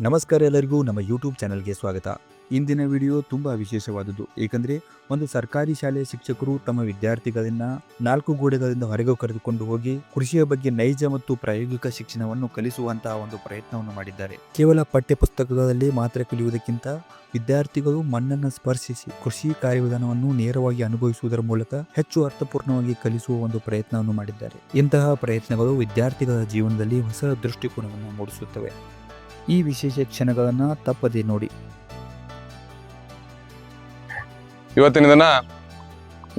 ನಮಸ್ಕಾರ ಎಲ್ಲರಿಗೂ ನಮ್ಮ ಯೂಟ್ಯೂಬ್ ಚಾನಲ್ಗೆ ಸ್ವಾಗತ. ಇಂದಿನ ವಿಡಿಯೋ ತುಂಬಾ ವಿಶೇಷವಾದದ್ದು. ಏಕೆಂದರೆ ಒಂದು ಸರ್ಕಾರಿ ಶಾಲೆಯ ಶಿಕ್ಷಕರು ತಮ್ಮ ವಿದ್ಯಾರ್ಥಿಗಳನ್ನ 4 ಗೋಡೆಗಳಿಂದ ಹೊರಗೆ ಕರೆದುಕೊಂಡು ಹೋಗಿ ಕೃಷಿಯ ಬಗ್ಗೆ ನೈಜ ಮತ್ತು ಪ್ರಾಯೋಗಿಕ ಶಿಕ್ಷಣವನ್ನು ಕಲಿಸುವಂತಹ ಒಂದು ಪ್ರಯತ್ನವನ್ನು ಮಾಡಿದ್ದಾರೆ. ಕೇವಲ ಪಠ್ಯ ಪುಸ್ತಕಗಳಲ್ಲಿ ಮಾತ್ರ ಕಲಿಯುವುದಕ್ಕಿಂತ ವಿದ್ಯಾರ್ಥಿಗಳು ಮಣ್ಣನ್ನು ಸ್ಪರ್ಶಿಸಿ ಕೃಷಿ ಕಾರ್ಯವಿಧಾನವನ್ನು ನೇರವಾಗಿ ಅನುಭವಿಸುವುದರ ಮೂಲಕ ಹೆಚ್ಚು ಅರ್ಥಪೂರ್ಣವಾಗಿ ಕಲಿಸುವ ಒಂದು ಪ್ರಯತ್ನವನ್ನು ಮಾಡಿದ್ದಾರೆ. ಇಂತಹ ಪ್ರಯತ್ನಗಳು ವಿದ್ಯಾರ್ಥಿಗಳ ಜೀವನದಲ್ಲಿ ಹೊಸ ದೃಷ್ಟಿಕೋನವನ್ನು ಮೂಡಿಸುತ್ತವೆ. ಈ ವಿಶೇಷ ಕ್ಷಣಗಳನ್ನು ತಪ್ಪದೆ ನೋಡಿ. ಇವತ್ತಿನ ದಿನ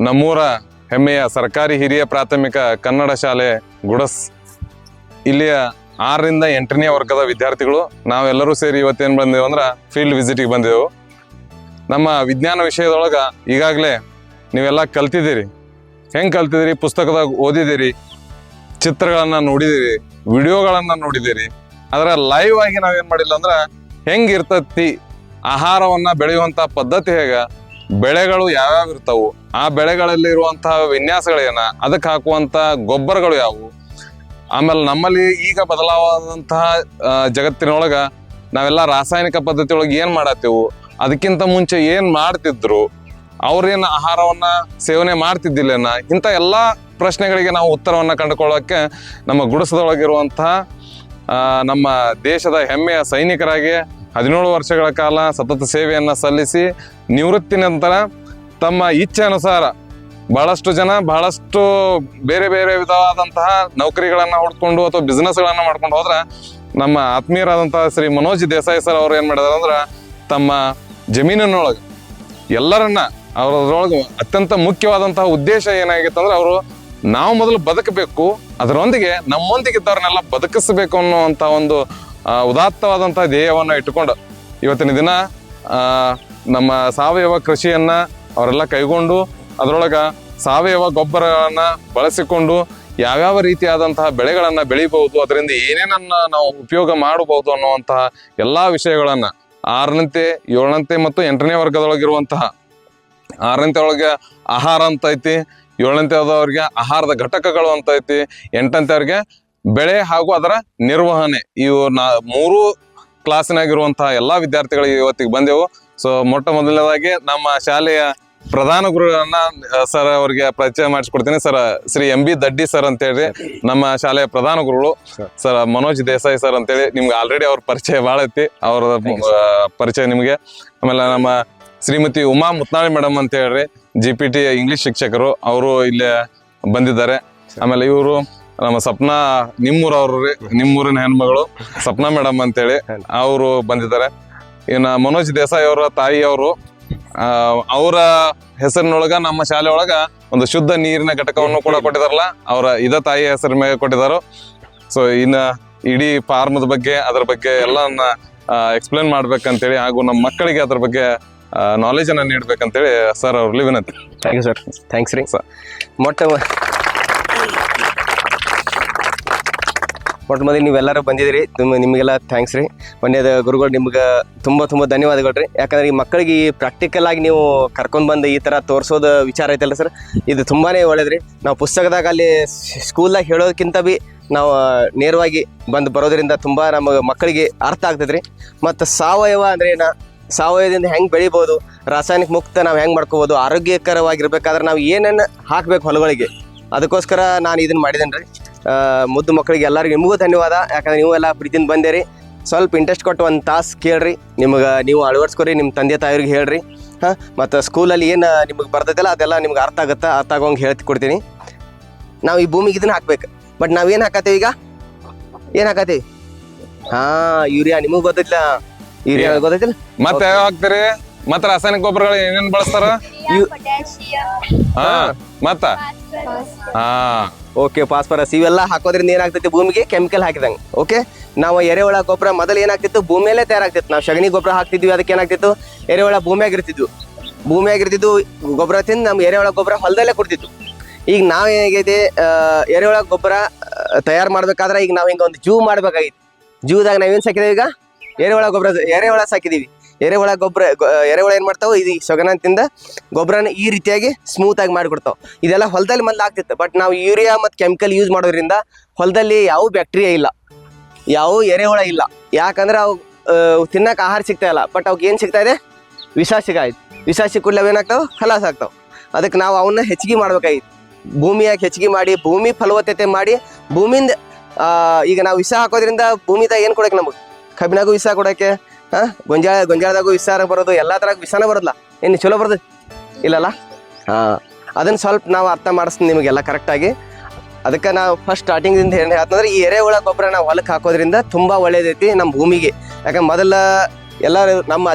ನಮ್ಮೂರ ಹೆಮ್ಮೆಯ ಸರ್ಕಾರಿ ಹಿರಿಯ ಪ್ರಾಥಮಿಕ ಕನ್ನಡ ಶಾಲೆ ಗುಡಸ್ ಇಲ್ಲಿಯ 6ರಿಂದ 8ನೇ ವರ್ಗದ ವಿದ್ಯಾರ್ಥಿಗಳು ನಾವೆಲ್ಲರೂ ಸೇರಿ ಇವತ್ತೇನು ಬಂದೆವು ಅಂದ್ರೆ ಫೀಲ್ಡ್ ವಿಸಿಟಿಗೆ ಬಂದೆವು. ನಮ್ಮ ವಿಜ್ಞಾನ ವಿಷಯದೊಳಗೆ ಈಗಾಗಲೇ ನೀವೆಲ್ಲ ಕಲ್ತಿದ್ದೀರಿ. ಹೆಂಗೆ ಕಲ್ತಿದ್ದೀರಿ? ಪುಸ್ತಕದಾಗ ಓದಿದ್ದೀರಿ, ಚಿತ್ರಗಳನ್ನು ನೋಡಿದ್ದೀರಿ, ವಿಡಿಯೋಗಳನ್ನು ನೋಡಿದ್ದೀರಿ. ಆದರೆ ಲೈವ್ ಆಗಿ ನಾವೇನು ಮಾಡಿಲ್ಲ ಅಂದ್ರೆ ಹೆಂಗಿರ್ತತಿ ಆಹಾರವನ್ನ ಬೆಳೆಯುವಂಥ ಪದ್ಧತಿ ಹೇಗ, ಬೆಳೆಗಳು ಯಾವ್ಯಾವ ಇರ್ತಾವು, ಆ ಬೆಳೆಗಳಲ್ಲಿ ಇರುವಂತಹ ವಿನ್ಯಾಸಗಳೇನ, ಅದಕ್ಕೆ ಹಾಕುವಂಥ ಗೊಬ್ಬರಗಳು ಯಾವುವು, ಆಮೇಲೆ ನಮ್ಮಲ್ಲಿ ಈಗ ಬದಲಾವಾದಂತಹ ಜಗತ್ತಿನೊಳಗ ನಾವೆಲ್ಲ ರಾಸಾಯನಿಕ ಪದ್ಧತಿ ಒಳಗೆ ಏನು ಮಾಡತ್ತೇವು, ಅದಕ್ಕಿಂತ ಮುಂಚೆ ಏನು ಮಾಡ್ತಿದ್ರು, ಅವ್ರೇನು ಆಹಾರವನ್ನ ಸೇವನೆ ಮಾಡ್ತಿದ್ದಿಲ್ಲೇನ, ಇಂಥ ಎಲ್ಲ ಪ್ರಶ್ನೆಗಳಿಗೆ ನಾವು ಉತ್ತರವನ್ನು ಕಂಡುಕೊಳ್ಳೋಕ್ಕೆ ನಮ್ಮ ಗುಡಿಸದೊಳಗಿರುವಂತಹ ನಮ್ಮ ದೇಶದ ಹೆಮ್ಮೆಯ ಸೈನಿಕರಾಗಿ 17 ವರ್ಷಗಳ ಕಾಲ ಸತತ ಸೇವೆಯನ್ನು ಸಲ್ಲಿಸಿ ನಿವೃತ್ತಿ ನಂತರ ತಮ್ಮ ಇಚ್ಛೆ ಅನುಸಾರ ಬಹಳಷ್ಟು ಜನ ಬಹಳಷ್ಟು ಬೇರೆ ಬೇರೆ ವಿಧವಾದಂತಹ ನೌಕರಿಗಳನ್ನು ಹುಡ್ಕೊಂಡು ಅಥವಾ ಬಿಸ್ನೆಸ್ಗಳನ್ನು ಮಾಡ್ಕೊಂಡು ಹೋದ್ರೆ ನಮ್ಮ ಆತ್ಮೀಯರಾದಂತಹ ಶ್ರೀ ಮನೋಜ್ ದೇಸಾಯಿ ಸರ್ ಅವರು ಏನು ಮಾಡಿದಾರೆ ಅಂದ್ರೆ ತಮ್ಮ ಜಮೀನಿನೊಳಗೆ ಎಲ್ಲರನ್ನ ಅವರೊಳಗೆ ಅತ್ಯಂತ ಮುಖ್ಯವಾದಂತಹ ಉದ್ದೇಶ ಏನಾಗಿತ್ತು ಅಂದ್ರೆ ಅವರು ನಾವು ಮೊದಲು ಬದುಕಬೇಕು, ಅದರೊಂದಿಗೆ ನಮ್ಮೊಂದಿಗಿದ್ದವ್ರನ್ನೆಲ್ಲ ಬದುಕಿಸಬೇಕು ಅನ್ನುವಂಥ ಒಂದು ಉದಾತ್ತವಾದಂತಹ ಧ್ಯೇಯವನ್ನು ಇಟ್ಟುಕೊಂಡು ಇವತ್ತಿನ ದಿನ ನಮ್ಮ ಸಾವಯವ ಕೃಷಿಯನ್ನ ಅವರೆಲ್ಲ ಕೈಗೊಂಡು ಅದರೊಳಗೆ ಸಾವಯವ ಗೊಬ್ಬರಗಳನ್ನ ಬಳಸಿಕೊಂಡು ಯಾವ್ಯಾವ ರೀತಿಯಾದಂತಹ ಬೆಳೆಗಳನ್ನ ಬೆಳಿಬಹುದು, ಅದರಿಂದ ಏನೇನನ್ನ ನಾವು ಉಪಯೋಗ ಮಾಡಬಹುದು ಅನ್ನುವಂತಹ ಎಲ್ಲಾ ವಿಷಯಗಳನ್ನ 6ನಂತೆ 7ನಂತೆ ಮತ್ತು 8ನೇ ವರ್ಗದೊಳಗಿರುವಂತಹ 6ನಂತೆ ಒಳಗೆ ಆಹಾರ ಅಂತ ಐತಿ, 7ನಂತೆ ಆದವ್ರಿಗೆ ಆಹಾರದ ಘಟಕಗಳು ಅಂತ ಐತಿ, 8ನಂತೆ ಅವ್ರಿಗೆ ಬೆಳೆ ಹಾಗೂ ಅದರ ನಿರ್ವಹಣೆ. ಇವು 3 ಕ್ಲಾಸಿನಾಗಿರುವಂತಹ ಎಲ್ಲಾ ವಿದ್ಯಾರ್ಥಿಗಳಿಗೆ ಇವತ್ತಿಗೆ ಬಂದೆವು. ಸೊ ಮೊಟ್ಟ ಮೊದಲನೇದಾಗಿ ನಮ್ಮ ಶಾಲೆಯ ಪ್ರಧಾನ ಗುರುಗಳನ್ನ ಸರ್ ಅವರಿಗೆ ಪರಿಚಯ ಮಾಡಿಸ್ಕೊಡ್ತೀನಿ. ಸರ್ ಶ್ರೀ MB ದಡ್ಡಿ ಸರ್ ಅಂತೇಳಿ ನಮ್ಮ ಶಾಲೆಯ ಪ್ರಧಾನ ಗುರುಗಳು. ಸರ್ ಮನೋಜ್ ದೇಸಾಯಿ ಸರ್ ಅಂತೇಳಿ ನಿಮ್ಗೆ ಆಲ್ರೆಡಿ ಅವ್ರ ಪರಿಚಯ ಭಾಳ ಐತಿ, ಅವ್ರ ಪರಿಚಯ ನಿಮಗೆ. ಆಮೇಲೆ ನಮ್ಮ ಶ್ರೀಮತಿ ಉಮಾ ಮುತ್ನಾಳಿ ಮೇಡಮ್ ಅಂತ ಹೇಳ್ರಿ GPT ಇಂಗ್ಲಿಷ್ ಶಿಕ್ಷಕರು, ಅವರು ಇಲ್ಲೇ ಬಂದಿದ್ದಾರೆ. ಆಮೇಲೆ ಇವರು ನಮ್ಮ ಸಪ್ನಾ ನಿಮ್ಮೂರಿನ ಹೆಣ್ಮಗಳು ಸಪ್ನಾ ಮೇಡಮ್ ಅಂತೇಳಿ ಅವರು ಬಂದಿದ್ದಾರೆ. ಇನ್ನು ಮನೋಜ್ ದೇಸಾಯಿ ಅವರ ತಾಯಿಯವರು, ಅವರ ಹೆಸರಿನೊಳಗ ನಮ್ಮ ಶಾಲೆ ಒಳಗ ಒಂದು ಶುದ್ಧ ನೀರಿನ ಘಟಕವನ್ನು ಕೂಡ ಕೊಟ್ಟಿದಾರಲ್ಲ, ಅವರ ಇದ ತಾಯಿ ಹೆಸರ ಮೇಲೆ ಕೊಟ್ಟಿದ್ದಾರೆ. ಸೊ ಇನ್ನ ಇಡೀ ಫಾರ್ಮದ ಬಗ್ಗೆ ಅದ್ರ ಬಗ್ಗೆ ಎಲ್ಲನ್ನ ಎಕ್ಸ್ಪ್ಲೇನ್ ಮಾಡ್ಬೇಕಂತೇಳಿ ಹಾಗೂ ನಮ್ಮ ಮಕ್ಕಳಿಗೆ ಅದ್ರ ಬಗ್ಗೆ ನಾಲೆಜ್ ಅನ್ನ ನೀಡ್ಬೇಕಂತೇಳಿ ಸರ್ ಅವ್ರಲ್ಲಿ ವಿನಂತಿ. Thank you sir. ಥ್ಯಾಂಕ್ಸ್ ರೀ ಸರ್. ಮೊಟ್ಟ ಮೊದಲು ನೀವೆಲ್ಲರೂ ಬಂದಿದ್ದೀರಿ, ನಿಮಗೆಲ್ಲ ಥ್ಯಾಂಕ್ಸ್ ರೀ. ಒಂದೇದ ಗುರುಗಳು ನಿಮ್ಗೆ ತುಂಬ ಧನ್ಯವಾದಗಳು ರೀ. ಯಾಕಂದ್ರೆ ಈ ಮಕ್ಕಳಿಗೆ ಪ್ರಾಕ್ಟಿಕಲ್ ಆಗಿ ನೀವು ಕರ್ಕೊಂಡು ಬಂದು ಈ ಥರ ತೋರಿಸೋದು ವಿಚಾರ ಐತಲ್ಲ ಸರ್, ಇದು ತುಂಬಾ ಒಳ್ಳೇದು ರೀ. ನಾವು ಪುಸ್ತಕದಾಗ ಅಲ್ಲಿ ಸ್ಕೂಲ್ದಾಗ ಹೇಳೋದಕ್ಕಿಂತ ಭೀ ನಾವು ನೇರವಾಗಿ ಬಂದು ಬರೋದ್ರಿಂದ ತುಂಬ ನಮ್ಮ ಮಕ್ಕಳಿಗೆ ಅರ್ಥ ಆಗ್ತದೆ ರೀ. ಮತ್ತು ಸಾವಯವ ಅಂದ್ರೆ ಏನ, ಸಾವಯವದಿಂದ ಹೆಂಗೆ ಬೆಳಿಬೋದು, ರಾಸಾಯನಿಕ ಮುಕ್ತ ನಾವು ಹೆಂಗೆ ಮಾಡ್ಕೋಬೋದು, ಆರೋಗ್ಯಕರವಾಗಿರ್ಬೇಕಾದ್ರೆ ನಾವು ಏನೇನು ಹಾಕ್ಬೇಕು ಹೊಲಗಳಿಗೆ, ಅದಕ್ಕೋಸ್ಕರ ನಾನು ಇದನ್ನು ಮಾಡಿದ್ದೇನೆ ರೀ. ಮುದ್ದು ಮಕ್ಕಳಿಗೆ ಎಲ್ಲರಿಗೂ ನಿಮಗೂ ಧನ್ಯವಾದ. ಯಾಕಂದ್ರೆ ನೀವು ಎಲ್ಲ ಪ್ರೀತಿಯಿಂದ ಬಂದೇರಿ. ಸ್ವಲ್ಪ ಇಂಟ್ರೆಸ್ಟ್ ಕೊಟ್ಟು ಒಂದು ತಾಸು ಕೇಳ್ರಿ, ನೀವು ಅಳವಡಿಸ್ಕೊರಿ, ನಿಮ್ಮ ತಂದೆ ತಾಯಿಯವ್ರಿಗೆ ಹೇಳ್ರಿ. ಮತ್ತು ಸ್ಕೂಲಲ್ಲಿ ಏನು ನಿಮಗೆ ಬರ್ತೈತಲ್ಲ ಅದೆಲ್ಲ ನಿಮ್ಗೆ ಅರ್ಥ ಆಗೋಂಗೆ ಹೇಳ್ತಿ ಕೊಡ್ತೀನಿ. ನಾವು ಈ ಭೂಮಿಗೆ ಇದನ್ನ ಹಾಕ್ಬೇಕು. ಬಟ್ ನಾವೇನು ಹಾಕತ್ತೀವಿ ಈಗ, ಏನು ಹಾಕತ್ತೀವಿ? ಯೂರಿಯಾ. ನಿಮಗೆ ಗೊತ್ತಿಲ್ಲ ಯೂರಿಯಾ ಗೊತ್ತೈತಿಲ್ಲ? ಮತ್ತೆ ಯಾವ ಹಾಕ್ತೀರಿ? ಮತ್ತೆ ರಾಸಾಯನಿಕ ಗೊಬ್ಬರಗಳು ಏನೇನ್ ಬಳಸ್ತಾರ? ಮತ್ತ ಓಕೆ, ಫಾಸ್ಫರಸ್ ಇವೆಲ್ಲ ಹಾಕೋದ್ರಿಂದ ಏನಾಗ್ತೈತಿ ಭೂಮಿಗೆ ಕೆಮಿಕಲ್ ಹಾಕಿದಂಗೆ. ಓಕೆ, ನಾವು ಎರೆಹುಳ ಗೊಬ್ಬರ ಮೊದಲು ಏನಾಗ್ತಿತ್ತು ಭೂಮಿಯಲ್ಲೇ ತಯಾರಾಗ್ತಿತ್ತು. ನಾವು ಸಗಣಿ ಗೊಬ್ಬರ ಹಾಕ್ತಿದ್ವಿ, ಅದಕ್ಕೆ ಏನಾಗ್ತಿತ್ತು ಎರೆಹುಳ ಭೂಮಿಯಾಗಿರ್ತಿದ್ವು ಗೊಬ್ಬರ ತಿಂದು ನಮ್ಗೆ ಎರೆಹುಳ ಗೊಬ್ಬರ ಹೊಲದಲ್ಲೇ ಕೊಡ್ತಿತ್ತು. ಈಗ ನಾವು ಏನಾಗೈತಿ ಎರೆಹುಳ ಗೊಬ್ಬರ ತಯಾರು ಮಾಡ್ಬೇಕಾದ್ರೆ ಈಗ ನಾವು ಹಿಂಗೆ ಒಂದು ಜೂ ಮಾಡ್ಬೇಕಾಗಿತ್ತು. ಜೂದಾಗ ನಾವೇನು ಸಾಕಿದೇವಿ ಈಗ ಎರೆಹುಳ ಸಾಕಿದೀವಿ. ಎರೆಹುಳ ಏನ್ ಮಾಡ್ತಾವ, ಇದು ಸೊಗನಂತಿಂದ ಗೊಬ್ಬರನ ಈ ರೀತಿಯಾಗಿ ಸ್ಮೂತ್ ಆಗಿ ಮಾಡಿಕೊಡ್ತಾವ. ಇದೆಲ್ಲ ಹೊಲದಲ್ಲಿ ಮೊದಲು ಆಗ್ತಿತ್ತು. ಬಟ್ ನಾವು ಯೂರಿಯಾ ಮತ್ತು ಕೆಮಿಕಲ್ ಯೂಸ್ ಮಾಡೋದ್ರಿಂದ ಹೊಲದಲ್ಲಿ ಯಾವ ಬ್ಯಾಕ್ಟೀರಿಯಾ ಇಲ್ಲ, ಯಾವ ಎರೆಹುಳ ಇಲ್ಲ. ಯಾಕಂದ್ರೆ ಅವು ತಿನ್ನಕ್ಕೆ ಆಹಾರ ಸಿಗ್ತಾ ಇಲ್ಲ, ಬಟ್ ಅವ್ಕೆ ಏನು ಸಿಗ್ತಾ ಇದೆ, ವಿಷ ಸಿಗಾಯ್ತು. ವಿಷ ಸಿಕ್ಕೂಡ್ಲೆ ಏನಾಗ್ತಾವೆ, ಖಲಾಸ್ ಆಗ್ತಾವೆ. ಅದಕ್ಕೆ ನಾವು ಅವನ್ನ ಹೆಚ್ಚಿಗೆ ಮಾಡ್ಬೇಕಾಗಿತ್ತು, ಭೂಮಿಯಾಗಿ ಹೆಚ್ಚಿಗೆ ಮಾಡಿ ಭೂಮಿ ಫಲವತ್ತತೆ ಮಾಡಿ ಭೂಮಿಯಿಂದ ಈಗ ನಾವು ವಿಷ ಹಾಕೋದ್ರಿಂದ ಭೂಮಿದಾಗ ಏನು ಕೊಡಕ್ಕೆ ನಮಗೆ, ಕಬ್ಬಿನಾಗೂ ವಿಷ ಕೊಡೋಕ್ಕೆ, ಗೊಂಜಾಳದಾಗೂ ವಿಷ ಬರೋದು, ಎಲ್ಲ ಥರ ವಿಷಾನ ಬರೋದಿಲ್ಲ. ಏನು ಚಲೋ ಬರೋದು ಇಲ್ಲಲ್ಲ? ಅದನ್ನು ಸ್ವಲ್ಪ ನಾವು ಅರ್ಥ ಮಾಡಿಸ್ತೀನಿ ನಿಮಗೆಲ್ಲ ಕರೆಕ್ಟಾಗಿ. ಅದಕ್ಕೆ ನಾವು ಫಸ್ಟ್ ಸ್ಟಾರ್ಟಿಂಗಿಂದ ಏನು ಹೇಳ್ತಂದ್ರೆ ಈ ಎರೆಹುಳ ಗೊಬ್ಬರ ನಾವು ಹೊಲಕ್ಕೆ ಹಾಕೋದ್ರಿಂದ ತುಂಬ ಒಳ್ಳೇದೈತಿ ನಮ್ಮ ಭೂಮಿಗೆ. ಯಾಕಂದ್ರೆ ಮೊದಲ ಎಲ್ಲರೂ ನಮ್ಮ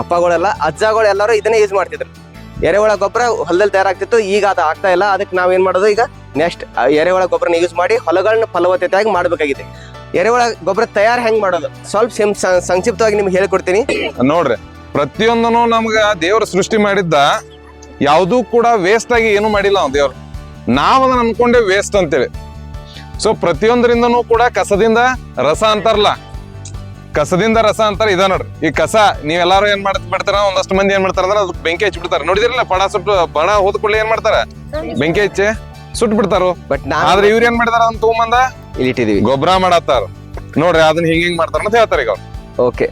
ಅಪ್ಪಗಳೆಲ್ಲ ಅಜ್ಜಗಳು ಎಲ್ಲರೂ ಇದನ್ನೇ ಯೂಸ್ ಮಾಡ್ತಿದ್ರು. ಎರೆಹುಳ ಗೊಬ್ಬರ ಹೊಲದಲ್ಲಿ ತಯಾರಾಗ್ತಿತ್ತು, ಈಗ ಅದು ಆಗ್ತಾ ಇಲ್ಲ. ಅದಕ್ಕೆ ನಾವೇನು ಮಾಡೋದು, ಈಗ ನೆಕ್ಸ್ಟ್ ಎರೆಹುಳ ಗೊಬ್ಬರನ ಯೂಸ್ ಮಾಡಿ ಹೊಲಗಳನ್ನ ಫಲವತ್ತತೆಯಾಗಿ ಮಾಡಬೇಕಾಗಿದೆ. ಎರೆಹುಳ ಗೊಬ್ಬರ ತಯಾರು ಹೆಂಗೆ ಮಾಡೋದು ಸ್ವಲ್ಪ ಸಂಕ್ಷಿಪ್ತವಾಗಿ ನಿಮ್ಗೆ ಹೇಳ್ಕೊಡ್ತೀನಿ ನೋಡ್ರಿ. ಪ್ರತಿಯೊಂದನು ನಮ್ಗ ದೇವ್ರ ಸೃಷ್ಟಿ ಮಾಡಿದ್ದ ಯಾವುದೂ ಕೂಡ ವೇಸ್ಟ್ ಆಗಿ ಏನು ಮಾಡಿಲ್ಲ ನಾವು ದೇವ್ರು. ನಾವ್ ಅದನ್ನ ಅನ್ಕೊಂಡೆ ವೇಸ್ಟ್ ಅಂತೇಳಿ. ಸೊ ಪ್ರತಿಯೊಂದರಿಂದನೂ ಕೂಡ ಕಸದಿಂದ ರಸ ಅಂತಾರಲ್ಲ, ಕಸದಿಂದ ರಸ ಅಂತಾರ ಇದ ನೋಡ್ರಿ. ಈ ಕಸ ನೀವೆಲ್ಲಾರು ಏನ್ ಬಿಡ್ತಾರ, ಒಂದಷ್ಟು ಮಂದಿ ಏನ್ ಮಾಡ್ತಾರ ಅಂದ್ರೆ ಅದಕ್ಕೆ ಬೆಂಕಿ ಹಚ್ಚಿ ಬಿಡ್ತಾರ. ನೋಡಿದಿರಲ್ಲ, ಬಡ ಹೋದ ಕೂಡಲೇ ಏನ್ ಮಾಡ್ತಾರ, ಬೆಂಕಿ ಹಚ್ಚಿ ಸುಟ್ಟು ಬಿಡ್ತಾರ. ಬಟ್ ಆದ್ರೆ ಇವ್ರು ಏನ್ ಮಾಡಿದಾರ ಅಂತ ತಗೊಂಬಂದ ಇಲ್ಲಿಟ್ಟಿದೀವಿ, ಗೊಬ್ಬರ ಮಾಡತ್ತಾರ ನೋಡ್ರಿ. ಅದನ್ನ ಹಿಂಗ್ ಮಾಡ್ತಾರ ಅಂತ ಹೇಳ್ತಾರ ಈಗ. ಓಕೆ,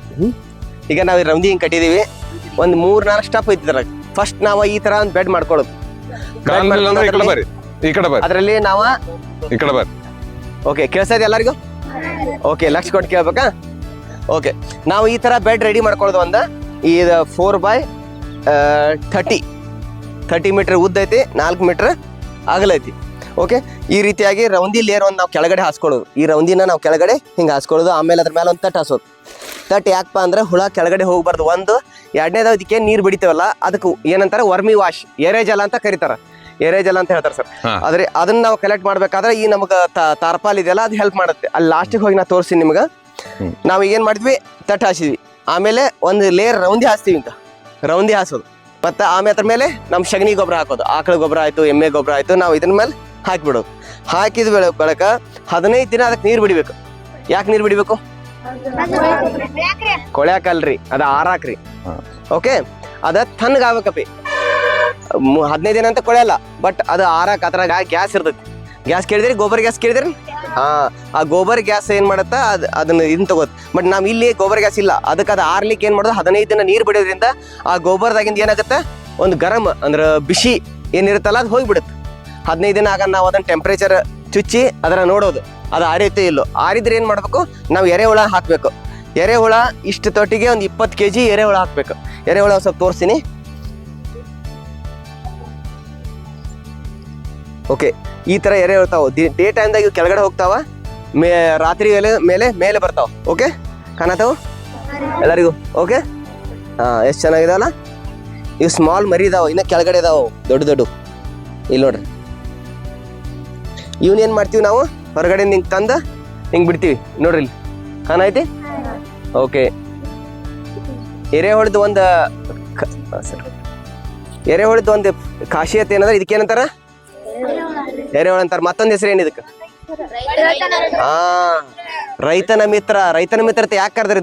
ಈಗ ನಾವು ರೌಂದಿ ಹಿಂಗ್ ಕಟ್ಟಿದೀವಿ. ಒಂದ್ 3-4 ಸ್ಟೆಪ್ ಐತಿ. ಫಸ್ಟ್ ನಾವು ಈ ತರ ಒಂದು ಬೆಡ್ ಮಾಡ್ಕೊಳ್ಳೋದು. ಈ ಕಡೆ ಬರ್ರಿ, ಈ ಕಡೆ ಬರ್ರಿ, ಅದ್ರಲ್ಲಿ ನಾವು ಈ ಕಡೆ ಬರ್ರಿ. ಓಕೆ, ಕೇಳಿಸ್ತಾ ಇದೆ ಎಲ್ಲರಿಗೂ? ಓಕೆ, ಲಕ್ಷ ಕೊಟ್ಟು ಕೇಳ್ಬೇಕಾ? ಓಕೆ, ನಾವು ಈ ತರ ಬೆಡ್ ರೆಡಿ ಮಾಡ್ಕೊಳ್ಳೋದು. ಇದು 4x30 ಮೀಟರ್ ಉದ್ದ ಐತಿ, 4 ಮೀಟರ್ ಅಗಲೈತಿ. ಓಕೆ, ಈ ರೀತಿಯಾಗಿ ರೌಂದಿ ಲೇಯರ್ ಒಂದು ನಾವು ಕೆಳಗಡೆ ಹಾಸ್ಕೊಳ್ಳೋದು. ಈ ರೌಂದಿನ ನಾವು ಕೆಳಗಡೆ ಹಿಂಗೆ ಹಾಸ್ಕೊಳ್ಳೋದು. ಆಮೇಲೆ ಅದ್ರ ಮೇಲೆ ಒಂದು ತಟ್ಟು ಹಾಸೋದು. ತಟ್ಟು ಯಾಕಪ್ಪ ಅಂದ್ರೆ ಹುಳ ಕೆಳಗಡೆ ಹೋಗ್ಬಾರ್ದು. ಒಂದು, ಎರಡನೇದು ಅದಕ್ಕೆ ನೀರು ಬಿಡಿತೇವಲ್ಲ, ಅದಕ್ಕೆ ಏನಂತಾರೆ, ವರ್ಮಿ ವಾಶ್, ಎರೆಜಲ ಅಂತ ಕರೀತಾರ. ಎರೆಜಲ ಅಂತ ಹೇಳ್ತಾರೆ ಸರ್. ಆದ್ರೆ ಅದನ್ನ ನಾವು ಕಲೆಕ್ಟ್ ಮಾಡ್ಬೇಕಾದ್ರೆ ಈ ನಮ್ಗೆ ತಾರ್ಪಾಲ್ ಇದೆಯಲ್ಲ, ಅದು ಹೆಲ್ಪ್ ಮಾಡುತ್ತೆ. ಅಲ್ಲಿ ಲಾಸ್ಟಿಗೆ ಹೋಗಿ ನಾ ತೋರಿಸ್ತೀನಿ ನಿಮ್ಗೆ. ನಾವು ಏನು ಮಾಡಿದ್ವಿ, ತಟ್ಟು ಹಾಸಿದ್ವಿ, ಆಮೇಲೆ ಒಂದು ಲೇಯರ್ ರೌಂದಿ ಹಾಸ್ತೀವಿ ಅಂತ. ರೌಂದಿ ಹಾಸೋದು, ಮತ್ತು ಆಮೇಲೆ ಅದ್ರ ಮೇಲೆ ನಮ್ಮ ಸಗಣಿ ಗೊಬ್ಬರ ಹಾಕೋದು. ಆಕಳ ಗೊಬ್ಬರ ಆಯಿತು, ಎಮ್ಮೆ ಗೊಬ್ಬರ ಆಯಿತು, ನಾವು ಇದ್ರ ಮೇಲೆ ಹಾಕಿಬಿಡೋದು. ಹಾಕಿದ ಬೆಳಕ 15 ದಿನ ಅದಕ್ಕೆ ನೀರು ಬಿಡಬೇಕು. ಯಾಕೆ ನೀರು ಬಿಡಬೇಕು? ಕೊಳ್ಯಾಕಲ್ರಿ, ಅದು ಆರಾಕ್ರಿ. ಓಕೆ, ಅದ ತಣ್ಣಗಾಗಬೇಕಪ್ಪಿ. 15 ದಿನ ಅಂತ ಕೊಳೆಯಲ್ಲ, ಬಟ್ ಅದು ಆರಾಕ್. ಅದ್ರಾಗ ಗ್ಯಾಸ್ ಇರ್ತೈತಿ. ಗ್ಯಾಸ್ ಕೇಳಿದ್ರಿ, ಗೋಬರ್ ಗ್ಯಾಸ್ ಕೇಳಿದ್ರಿ? ಆ ಗೋಬರ್ ಗ್ಯಾಸ್ ಏನ್ ಮಾಡುತ್ತಾ, ಅದನ್ನ ಇದನ್ನ ತಗೋತ್. ಬಟ್ ನಾವು ಇಲ್ಲಿ ಗೋಬರ್ ಗ್ಯಾಸ್ ಇಲ್ಲ, ಅದಕ್ಕೆ ಅದು ಆರ್ಲಿಕ್ಕೆ ಏನ್ ಮಾಡೋದು, 15 ದಿನ ನೀರು ಬಿಡೋದ್ರಿಂದ ಆ ಗೋಬರ್ದಾಗಿಂದ ಏನಾಗುತ್ತೆ, ಒಂದು ಗರಂ ಅಂದ್ರೆ ಬಿಸಿ ಏನಿರುತ್ತಲ್ಲ, ಅದು ಹೋಗಿಬಿಡುತ್ತೆ. 15 ದಿನ ಆಗ ನಾವು ಅದನ್ನ ಟೆಂಪ್ರೇಚರ್ ಚುಚ್ಚಿ ಅದರ ನೋಡೋದು, ಅದು ಆರಿತೋ ಇಲ್ಲೋ. ಆರಿದ್ರೆ ಏನ್ ಮಾಡ್ಬೇಕು, ನಾವು ಎರೆಹುಳ ಹಾಕ್ಬೇಕು. ಎರೆಹುಳ ಇಷ್ಟು ತೊಟ್ಟಿಗೆ ಒಂದು 20 kg ಎರೆಹುಳ ಹಾಕ್ಬೇಕು. ಎರೆಹುಳ ಸ್ವಲ್ಪ ತೋರಿಸ್ತೀನಿ. ಓಕೆ, ಈ ತರ ಎರೆ ಇರ್ತಾವ. ಡೇ ಟೈಮ್ದಾಗ ಇವು ಕೆಳಗಡೆ ಹೋಗ್ತಾವ, ರಾತ್ರಿ ಮೇಲೆ ಬರ್ತಾವ. ಓಕೆ, ಕಾಣತಾವ ಎಲ್ಲರಿಗೂ? ಓಕೆ, ಎಷ್ಟು ಚೆನ್ನಾಗಿದಾವಲ್ಲ. ಇವು ಸ್ಮಾಲ್ ಮರಿ ಇದಾವ, ಇನ್ನ ಕೆಳಗಡೆ ಇದಾವ ದೊಡ್ಡ. ಇಲ್ಲಿ ನೋಡ್ರಿ, ಇವನ್ ಏನ್ ಮಾಡ್ತೀವಿ ನಾವು, ಹೊರಗಡೆ ಹಿಂಗ್ ತಂದ ಹಿಂಗ್ ಬಿಡ್ತೀವಿ. ನೋಡ್ರಿ ಇಲ್ಲಿ ಕಾಣೈತಿ? ಓಕೆ, ಎರೆಹುಳದ ಒಂದು ಖಾಸಿಯತೆ ಏನಂದ್ರೆ, ಇದಕ್ಕೇನಂತಾರ, ಎರೆಹುಳ ಅಂತಾರ. ಮತ್ತೊಂದು ಹೆಸರು ಏನ್ ಇದಕ್ಕೆ? ರೈತನ ಮಿತ್ರ. ರೈತನ ಮಿತ್ರತೆ ಯಾಕೆ ಕರೆದ್ರಿ?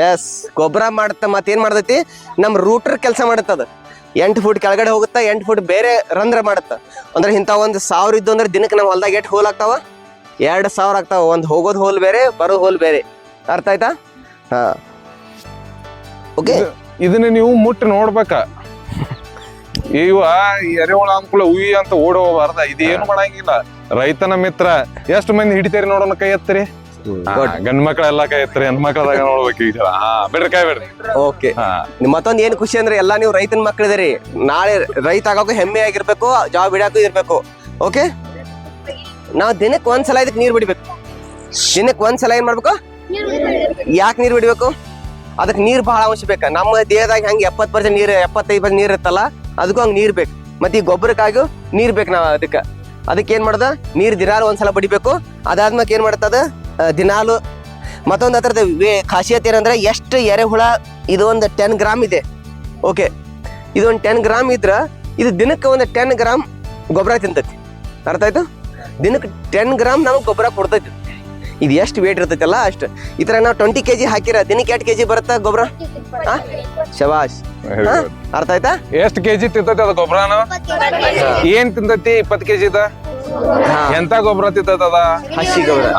ಎಸ್, ಗೊಬ್ಬರ ಮಾಡುತ್ತ. ಮತ್ತೇನ್ ಮಾಡ್ತೈತಿ, ನಮ್ ರೂಟರ್ ಕೆಲಸ ಮಾಡುತ್ತದ. 8 ಫುಟ್ ಕೆಳಗಡೆ ಹೋಗುತ್ತಾ, 8 ಫುಟ್ ಬೇರೆ ರಂಧ್ರ ಮಾಡುತ್ತ. ಅಂದ್ರೆ ಇಂಥ 1,000 ಇದ್ದು ಅಂದ್ರೆ ದಿನಕ್ಕೆ ನಮ್ಮ ಹೊಲ್ದಾಗ 8 ಹೋಲ್ ಆಗ್ತಾವ, 2,000 ಆಗ್ತಾವ. ಒಂದು ಹೋಗೋದು ಹೋಲ್ ಬೇರೆ, ಬರೋದು ಹೋಲ್ ಬೇರೆ. ಅರ್ಥ ಆಯ್ತಾ? ಓಕೆ, ಇದನ್ನ ನೀವು ಮುಟ್ಟಿ ನೋಡ್ಬೇಕ. ಇವ ಎರೆಹುಳ ಅಂದ್ಕೂಲ ಉಯಿ ಅಂತ ಓಡಿ ಹೋಗಬಾರ್ದ. ಇದೇನು ಮಾಡಂಗಿಲ್ಲ. ರೈತನ ಮಿತ್ರ. ಎಷ್ಟು ಮಂದಿ ಹಿಡಿತೀರಿ ನೋಡೋಣ, ಕೈ ಎತ್ತರಿ. ಗಂಡ್ ಮಕ್ಳೆಲ್ಲಾ ಕೈ ಎತ್ತರಿ, ಹೆಣ್ ಮಕ್ಳದಾಗ ನೋಡ್ಬೇಕು ಈ ಸಲ. ಬಿಡ್ರಿ, ಕೈ ಬಿಡ್ರಿ. ಓಕೆ, ಮತ್ತೊಂದ್ ಏನ್ ಖುಷಿ ಅಂದ್ರೆ, ಎಲ್ಲಾ ನೀವು ರೈತನ ಮಕ್ಳಿದಿರಿ. ನಾಳೆ ರೈತ ಆಗೋಕು ಹೆಮ್ಮೆ ಆಗಿರ್ಬೇಕು, ಜಾಬ್ ಹಿಡಿಯಾಕು ಇರ್ಬೇಕು. ಓಕೆ, ನಾವು ದಿನಕ್ಕೆ ಒಂದ್ಸಲ ಇದಕ್ಕೆ ನೀರ್ ಬಿಡ್ಬೇಕು. ದಿನಕ್ಕೆ ಒಂದ್ಸಲ ಏನ್ ಮಾಡ್ಬೇಕು? ಯಾಕೆ ನೀರ್ ಬಿಡ್ಬೇಕು? ಅದಕ್ಕೆ ನೀರ್ ಬಹಳ ಅವಶ್ಯಕ. ನಮ್ಮ ದೇಹದಾಗ ಹೆಂಗೆ 70% ನೀರು, 75% ನೀರ್ ಇರ್ತಲ್ಲ, ಅದಕ್ಕೂ ಹಂಗೆ ನೀರ್ ಬೇಕು. ಮತ್ತೆ ಈ ಗೊಬ್ಬರಕ್ಕಾಗೂ ನೀರ್ ಬೇಕು. ನಾವು ಅದಕ್ಕೆ ಏನ್ ಮಾಡ್ದ, ನೀರ್ ದಿನಾಲು ಒಂದ್ಸಲ ಬಡಿಬೇಕು. ಅದಾದ್ಮೇಲೆ ಏನ್ ಮಾಡ್ತದ, ದಿನಾಲು. ಮತ್ತೊಂದು ಅದರದ ಖಾಸಿಯತೆ ಏನಂದ್ರೆ, ಎಷ್ಟು ಎರೆಹುಳ, ಇದು ಒಂದು 10 ಗ್ರಾಮ್ ಇದೆ. ಓಕೆ, ಇದೊಂದು 10 ಗ್ರಾಮ್ ಇದ್ರ ಇದು ದಿನಕ್ಕೆ ಒಂದು 10 ಗ್ರಾಮ್ ಗೊಬ್ಬರ ತಿಂತೈತಿ. ಅರ್ಥ ಆಯ್ತು? ದಿನಕ್ಕೆ 10 ಗ್ರಾಮ್ ನಮಗೆ ಗೊಬ್ಬರ ಕೊಡ್ತೈತಿ. ಇದು ಎಷ್ಟು ವೇಟ್ ಇರ್ತೈತಲ್ಲ ಅಷ್ಟು. ಈ ತರ ನಾವು 20 kg ಹಾಕಿರ ದಿನಕ್ಕೆ 8 kg ಬರುತ್ತಾ ಗೊಬ್ಬರ? ಶಬಾಷ್. ಅರ್ಥ ಆಯ್ತಾ? ಎಷ್ಟು ಕೆಜಿ ತಿಂತೈತಿ ಅದು ಗೊಬ್ಬರನ? ಏನ್ ತಿಂತೈತಿ 20 kg? ಎಂತ ಗೊಬ್ಬರ ತಿತ್ತದ ಹಸಿ ಗೊಬ್ಬರ.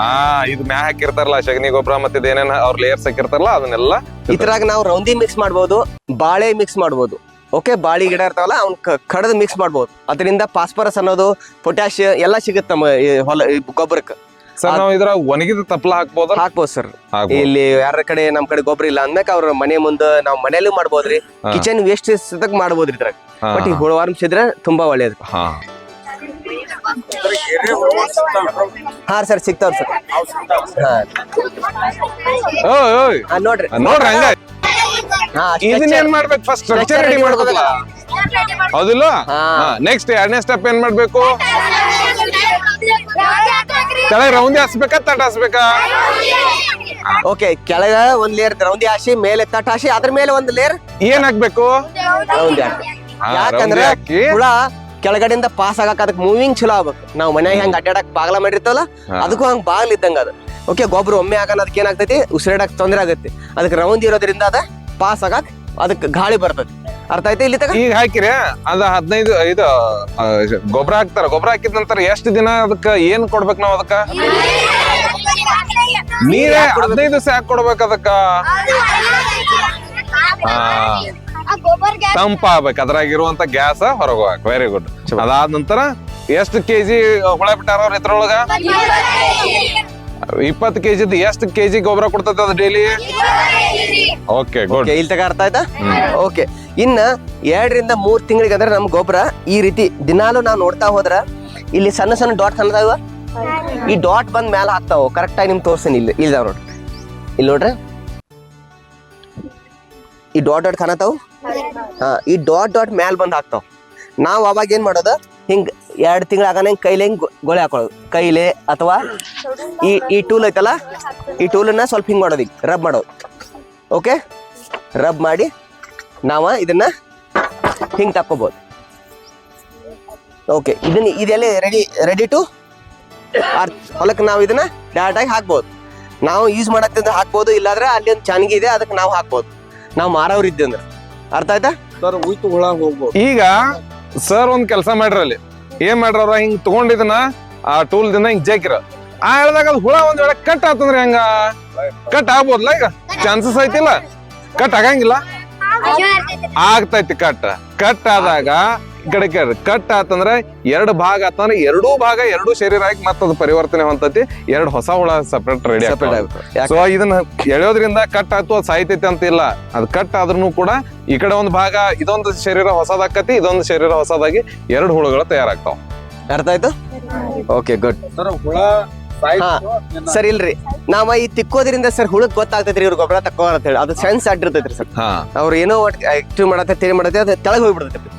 ಇದು ಮ್ಯಾ ಹಾಕಿರ್ತಾರಲ್ಲ ಸಗಣಿ ಗೊಬ್ಬರ ಮತ್ತೆ ಏನೇನ್ ಅವ್ರ ಲೇಯರ್ಸ್ ಹಾಕಿರ್ತಾರಲ್ಲ ಅದನ್ನೆಲ್ಲ ಇದ್ರಾಗ ನಾವು ರೌಂದಿ ಮಿಕ್ಸ್ ಮಾಡ್ಬೋದು, ಬಾಳೆ ಮಿಕ್ಸ್ ಮಾಡ್ಬೋದು. ಓಕೆ, ಬಾಳಿ ಗಿಡ ಇರ್ತಾವಲ್ಲ ಅವ್ನ ಕಡದ್ ಮಿಕ್ಸ್ ಮಾಡ್ಬೋದು. ಅದರಿಂದ ಫಾಸ್ಫರಸ್ ಅನ್ನೋದು, ಪೊಟ್ಯಾಶ್ ಎಲ್ಲ ಸಿಗುತ್ತೆ ನಮ್ಮ ಹೊಲ ಗೊಬ್ಬರಕ್ಕೆ. ಸರ್ ನಾವು ಇದ್ರ ಒಣಗಿದ ತಪ್ಪಲ ಹಾಕ್ಬೋದ? ಹಾಕ್ಬೋದು ಸರ್. ಇಲ್ಲಿ ಯಾರ ಕಡೆ ನಮ್ ಕಡೆ ಗೊಬ್ಬರ ಇಲ್ಲ ಅಂದ್ಮೇಕ ಅವ್ರ ಮನೆ ಮುಂದೆ ನಾವು ಮನೇಲಿ ಮಾಡ್ಬೋದ್ರಿ. ಕಿಚನ್ ವೇಸ್ಟ್ ಮಾಡ್ಬೋದ್ರಿ ಇದ್ರಾಗ. ಬಟ್ ಈ ಹುಳವಾರ್ಮ್ಸ್ ಇದ್ರೆ ತುಂಬಾ ಒಳ್ಳೇದು. ಹಾ ಸರ್, ಸಿಗ್ತಾವ್ರಿ ಸರ್. ನೋಡ್ರಿ ನೋಡ್ರಿ ಹಂಗ ಹಾ, ಇದನ್ನೇನ್ ಮಾಡ್ಬೇಕು? ಫಸ್ಟ್ ಸ್ಟ್ರಕ್ಚರ್ ರೆಡಿ ಮಾಡ್ಬೇಕಲ್ಲ, ಹೌದಿಲ್ಲ? ನೆಕ್ಸ್ಟ್ ಎರಡನೇ ಸ್ಟೆಪ್ ಏನ್ ಮಾಡ್ಬೇಕು? ಕೆಳಗೆ ರೌಂದಿ ಹಾಸ್ಬೇಕಾ ತಟ ಹಾಸ್ಬೇಕಾ? ಓಕೆ, ಕೆಳಗ ಒಂದ್ ಲೇಯರ್ ರೌಂದಿ ಹಾಸಿ, ಮೇಲೆ ತಟ್ ಹಾಸಿ, ಅದ್ರ ಮೇಲೆ ಒಂದ್ ಲೇಯರ್ ಏನ್ ಹಾಕ್ಬೇಕು? ರೌಂದಿ ಹಾಕಿ. ಯಾಕಂದ್ರೆ ಹುಳ ಕೆಳಗಡೆಯಿಂದ ಪಾಸ್ ಆಗಕ್ ಅದಕ್ಕೆ ಮೂವಿಂಗ್ ಚಲೋ ಆಗ್ಬೇಕು. ನಾವು ಮನ್ಯಾಗ ಹೆಂಗ್ ಅಡ್ಡಾಡಕ್ ಬಾಗ್ಲ ಮಾಡಿರ್ತವಲ್ಲ, ಅದಕ್ಕೂ ಹಂಗ್ ಬಾಗ್ಲ ಇದ್ದಂಗ ಅದು. ಓಕೆ, ಗೊಬ್ಬರ ಒಮ್ಮೆ ಆಗನ ಅದಕ್ಕೆ ಏನಾಗ್ತೈತಿ, ಉಸಿರಾಡಕ್ ತೊಂದ್ರೆ ಆಗತ್ತೆ. ಅದಕ್ಕೆ ರೌಂದಿ ಇರೋದ್ರಿಂದ ಅದ ಪಾಸ್ ಆಗಕ್ ಅದಕ್ಕೆ ಗಾಳಿ ಬರ್ತೈತಿ. ಅರ್ಥ ಆಯ್ತಾ? ಇಲ್ಲಿ ತಗ ಈಗ ಹಾಕಿರಿ ಅದ 15 ಇದು ಗೊಬ್ಬರ ಹಾಕ್ತಾರ. ಗೊಬ್ಬರ ಹಾಕಿದ ನಂತರ ಎಷ್ಟು ದಿನ ಅದಕ್ಕ ಏನ್ ಕೊಡ್ಬೇಕು ನಾವು? ಅದಕ್ಕ ನೀರೇ 15 ದಿವಸ ಯಾಕೆ ಕೊಡ್ಬೇಕು ಅದಕ್ಕ? ತಂಪ ಆಗ್ಬೇಕು, ಅದ್ರಾಗಿರುವಂತ ಗ್ಯಾಸ್ ಹೊರಗೆ ಹೋಗಕ್. Very good. ಅದಾದ ನಂತರ ಎಷ್ಟು ಕೆಜಿ ಹುಳ ಬಿಟ್ಟಾರ ಅವ್ರ ಇದ್ರೊಳಗ? 20 ಕೆಜಿ. ಎಷ್ಟು ಕೆಜಿ ಗೊಬ್ಬರ ಕೊಡ್ತೈತೆ ಅದು ಡೈಲಿ? Okay, good. ಇಲ್ಲಿ ತಗ ಅರ್ಥ ಆಯ್ತಾ? ಓಕೆ, ಇನ್ನ 2 ರಿಂದ 3 ತಿಂಗಳಿಗೆ ಅಂದ್ರೆ ನಮ್ ಗೊಬ್ಬರ ಈ ರೀತಿ ದಿನಾಲು ನಾವು ನೋಡ್ತಾ ಹೋದ್ರ ಇಲ್ಲಿ ಸಣ್ಣ ಸಣ್ಣ ಡಾಟ್ ಕಾಣ್ತಾವ. ಈ ಡಾಟ್ ಬಂದ್ ಮ್ಯಾಲ ಹಾಕ್ತಾವ. ಕರೆಕ್ಟ್ ಆಗಿ ನಿಮ್ಗೆ ತೋರ್ಸೇನಿ. ಇಲ್ಲಿ ನೋಡ್ರಿ, ಇಲ್ಲಿ ನೋಡ್ರಿ, ಈ ಡಾಟ್ ಡಾಟ್ ಕಾಣತಾವ್. ಈ ಡಾಟ್ ಡಾಟ್ ಮ್ಯಾಲ ಬಂದ್ ಹಾಕ್ತಾವ. ನಾವ್ ಅವಾಗ ಏನ್ ಮಾಡೋದು, ಹಿಂಗ್ 2 ತಿಂಗಳ ಆಗಾನ ಹಿಂಗ್ ಕೈಲಿ ಹಿಂಗ್ ಗೊಳೆ ಹಾಕೊಳ್ಳೋದು. ಕೈಲೆ ಅಥವಾ ಈ ಟೂಲ್ ಐತಲ್ಲ, ಈ ಟೂಲನ್ನ ಸ್ವಲ್ಪ ಹಿಂಗ್ ಮಾಡೋದು, ಈಗ ರಬ್ ಮಾಡೋದು. ಓಕೆ, ರಬ್ ಮಾಡಿ ನಾವ ಇದನ್ನ ಹಿಂಗ್ ತಕ್ಕೋಬಹುದು. ಓಕೆ, ಇದೆಲ್ಲ ರೆಡಿ ಟು ಹೊಲಕ್ಕೆ ನಾವು ಇದನ್ನ ಡೈರೆಕ್ಟ್ ಆಗಿ ಹಾಕ್ಬೋದು. ನಾವು ಯೂಸ್ ಮಾಡತ್ತಿಂದ ಹಾಕ್ಬೋದು, ಇಲ್ಲಾಂದ್ರೆ ಅಲ್ಲಿ ಒಂದು ಚಾನ್ಗಿ ಇದೆ ಅದಕ್ಕೆ ನಾವು ಹಾಕ್ಬೋದು. ನಾವು ಮಾರವ್ರ ಇದ್ದೆ ಅಂದ್ರೆ. ಅರ್ಥ ಆಯ್ತಾ ಸರ್? ಉಯ್ತು ಹುಳ ಹೋಗ್ಬೋದು. ಈಗ ಸರ್ ಒಂದ್ ಕೆಲಸ ಮಾಡ್ರಲ್ಲಿ, ಏನ್ ಮಾಡ್ರವ್ರ, ಹಿಂಗ್ ತಗೊಂಡಿದನ ಆ ಟೂಲ್ ದಿಂದ ಹಿಂಗ್ ಜೇಕಿರ ಹೇಳ್ದಾಗ ಅದು ಹುಳ ಒಂದ್ ವೇಳೆ ಕಟ್ ಆತಂದ್ರೆ ಹೆಂಗ? ಕಟ್ ಆಗ್ಬೋದಲ್ಲ? ಈಗ ಚಾನ್ಸಸ್ ಐತಿಲ್ಲ? ಕಟ್ ಆಗಂಗಿಲ್ಲ? ಆಗ್ತೈತಿ. ಕಟ್ ಆದಾಗ ಕಡೆ ಕಟ್ ಆತಂದ್ರೆ 2 ಭಾಗ ಆತಂದ್ರೆ ಎರಡೂ ಶರೀರ ಆಗಿ ಮತ್ತದು ಪರಿವರ್ತನೆ ಹೊಂದತಿ. 2 ಹೊಸ ಹುಳ ಸಪರೇಟ್ ರೆಡಿ ಆಗ್ತದೆ. ಸೊ ಇದನ್ನ ಎಳೆಯೋದ್ರಿಂದ ಕಟ್ ಆಯ್ತು ಅದು ಸಾಯ್ತೈತಿ ಅಂತ ಇಲ್ಲ. ಅದು ಕಟ್ ಆದ್ರೂ ಕೂಡ ಈ ಕಡೆ ಒಂದು ಭಾಗ, ಇದೊಂದು ಶರೀರ ಹೊಸದಾಕತಿ, ಇದೊಂದು ಶರೀರ ಹೊಸದಾಗಿ 2 ಹುಳುಗಳು ತಯಾರಾಗ್ತಾವ. ಅರ್ಥ ಆಯ್ತು? Okay, good. ಸರ್ ಹುಳ ಸರ್ ಇಲ್ರಿ, ನಾವ ಈ ತಿಕ್ಕೋದ್ರಿಂದ ಸರ್ ಹುಳಕ್ ಗೊತ್ತಾಗ್ತೈತ್ರಿ ಇವ್ರ ಗೊಬ್ಬರ ತಕ್ಕೋ ಅಂತ ಹೇಳಿ. ಅದು ಸೆನ್ಸ್ ಅಡ್ಡಿರ್ತೈತ್ರಿ ಸರ್. ಅವ್ರು ಏನೋ ಆಕ್ಟಿವ್ ಮಾಡತ್ತೆ, ತಿಳಿ ಮಾಡತ್ತೆ, ಅದು ತೆಳಗ್ ಹೋಗ್ಬಿಡ್ತೈತಿ.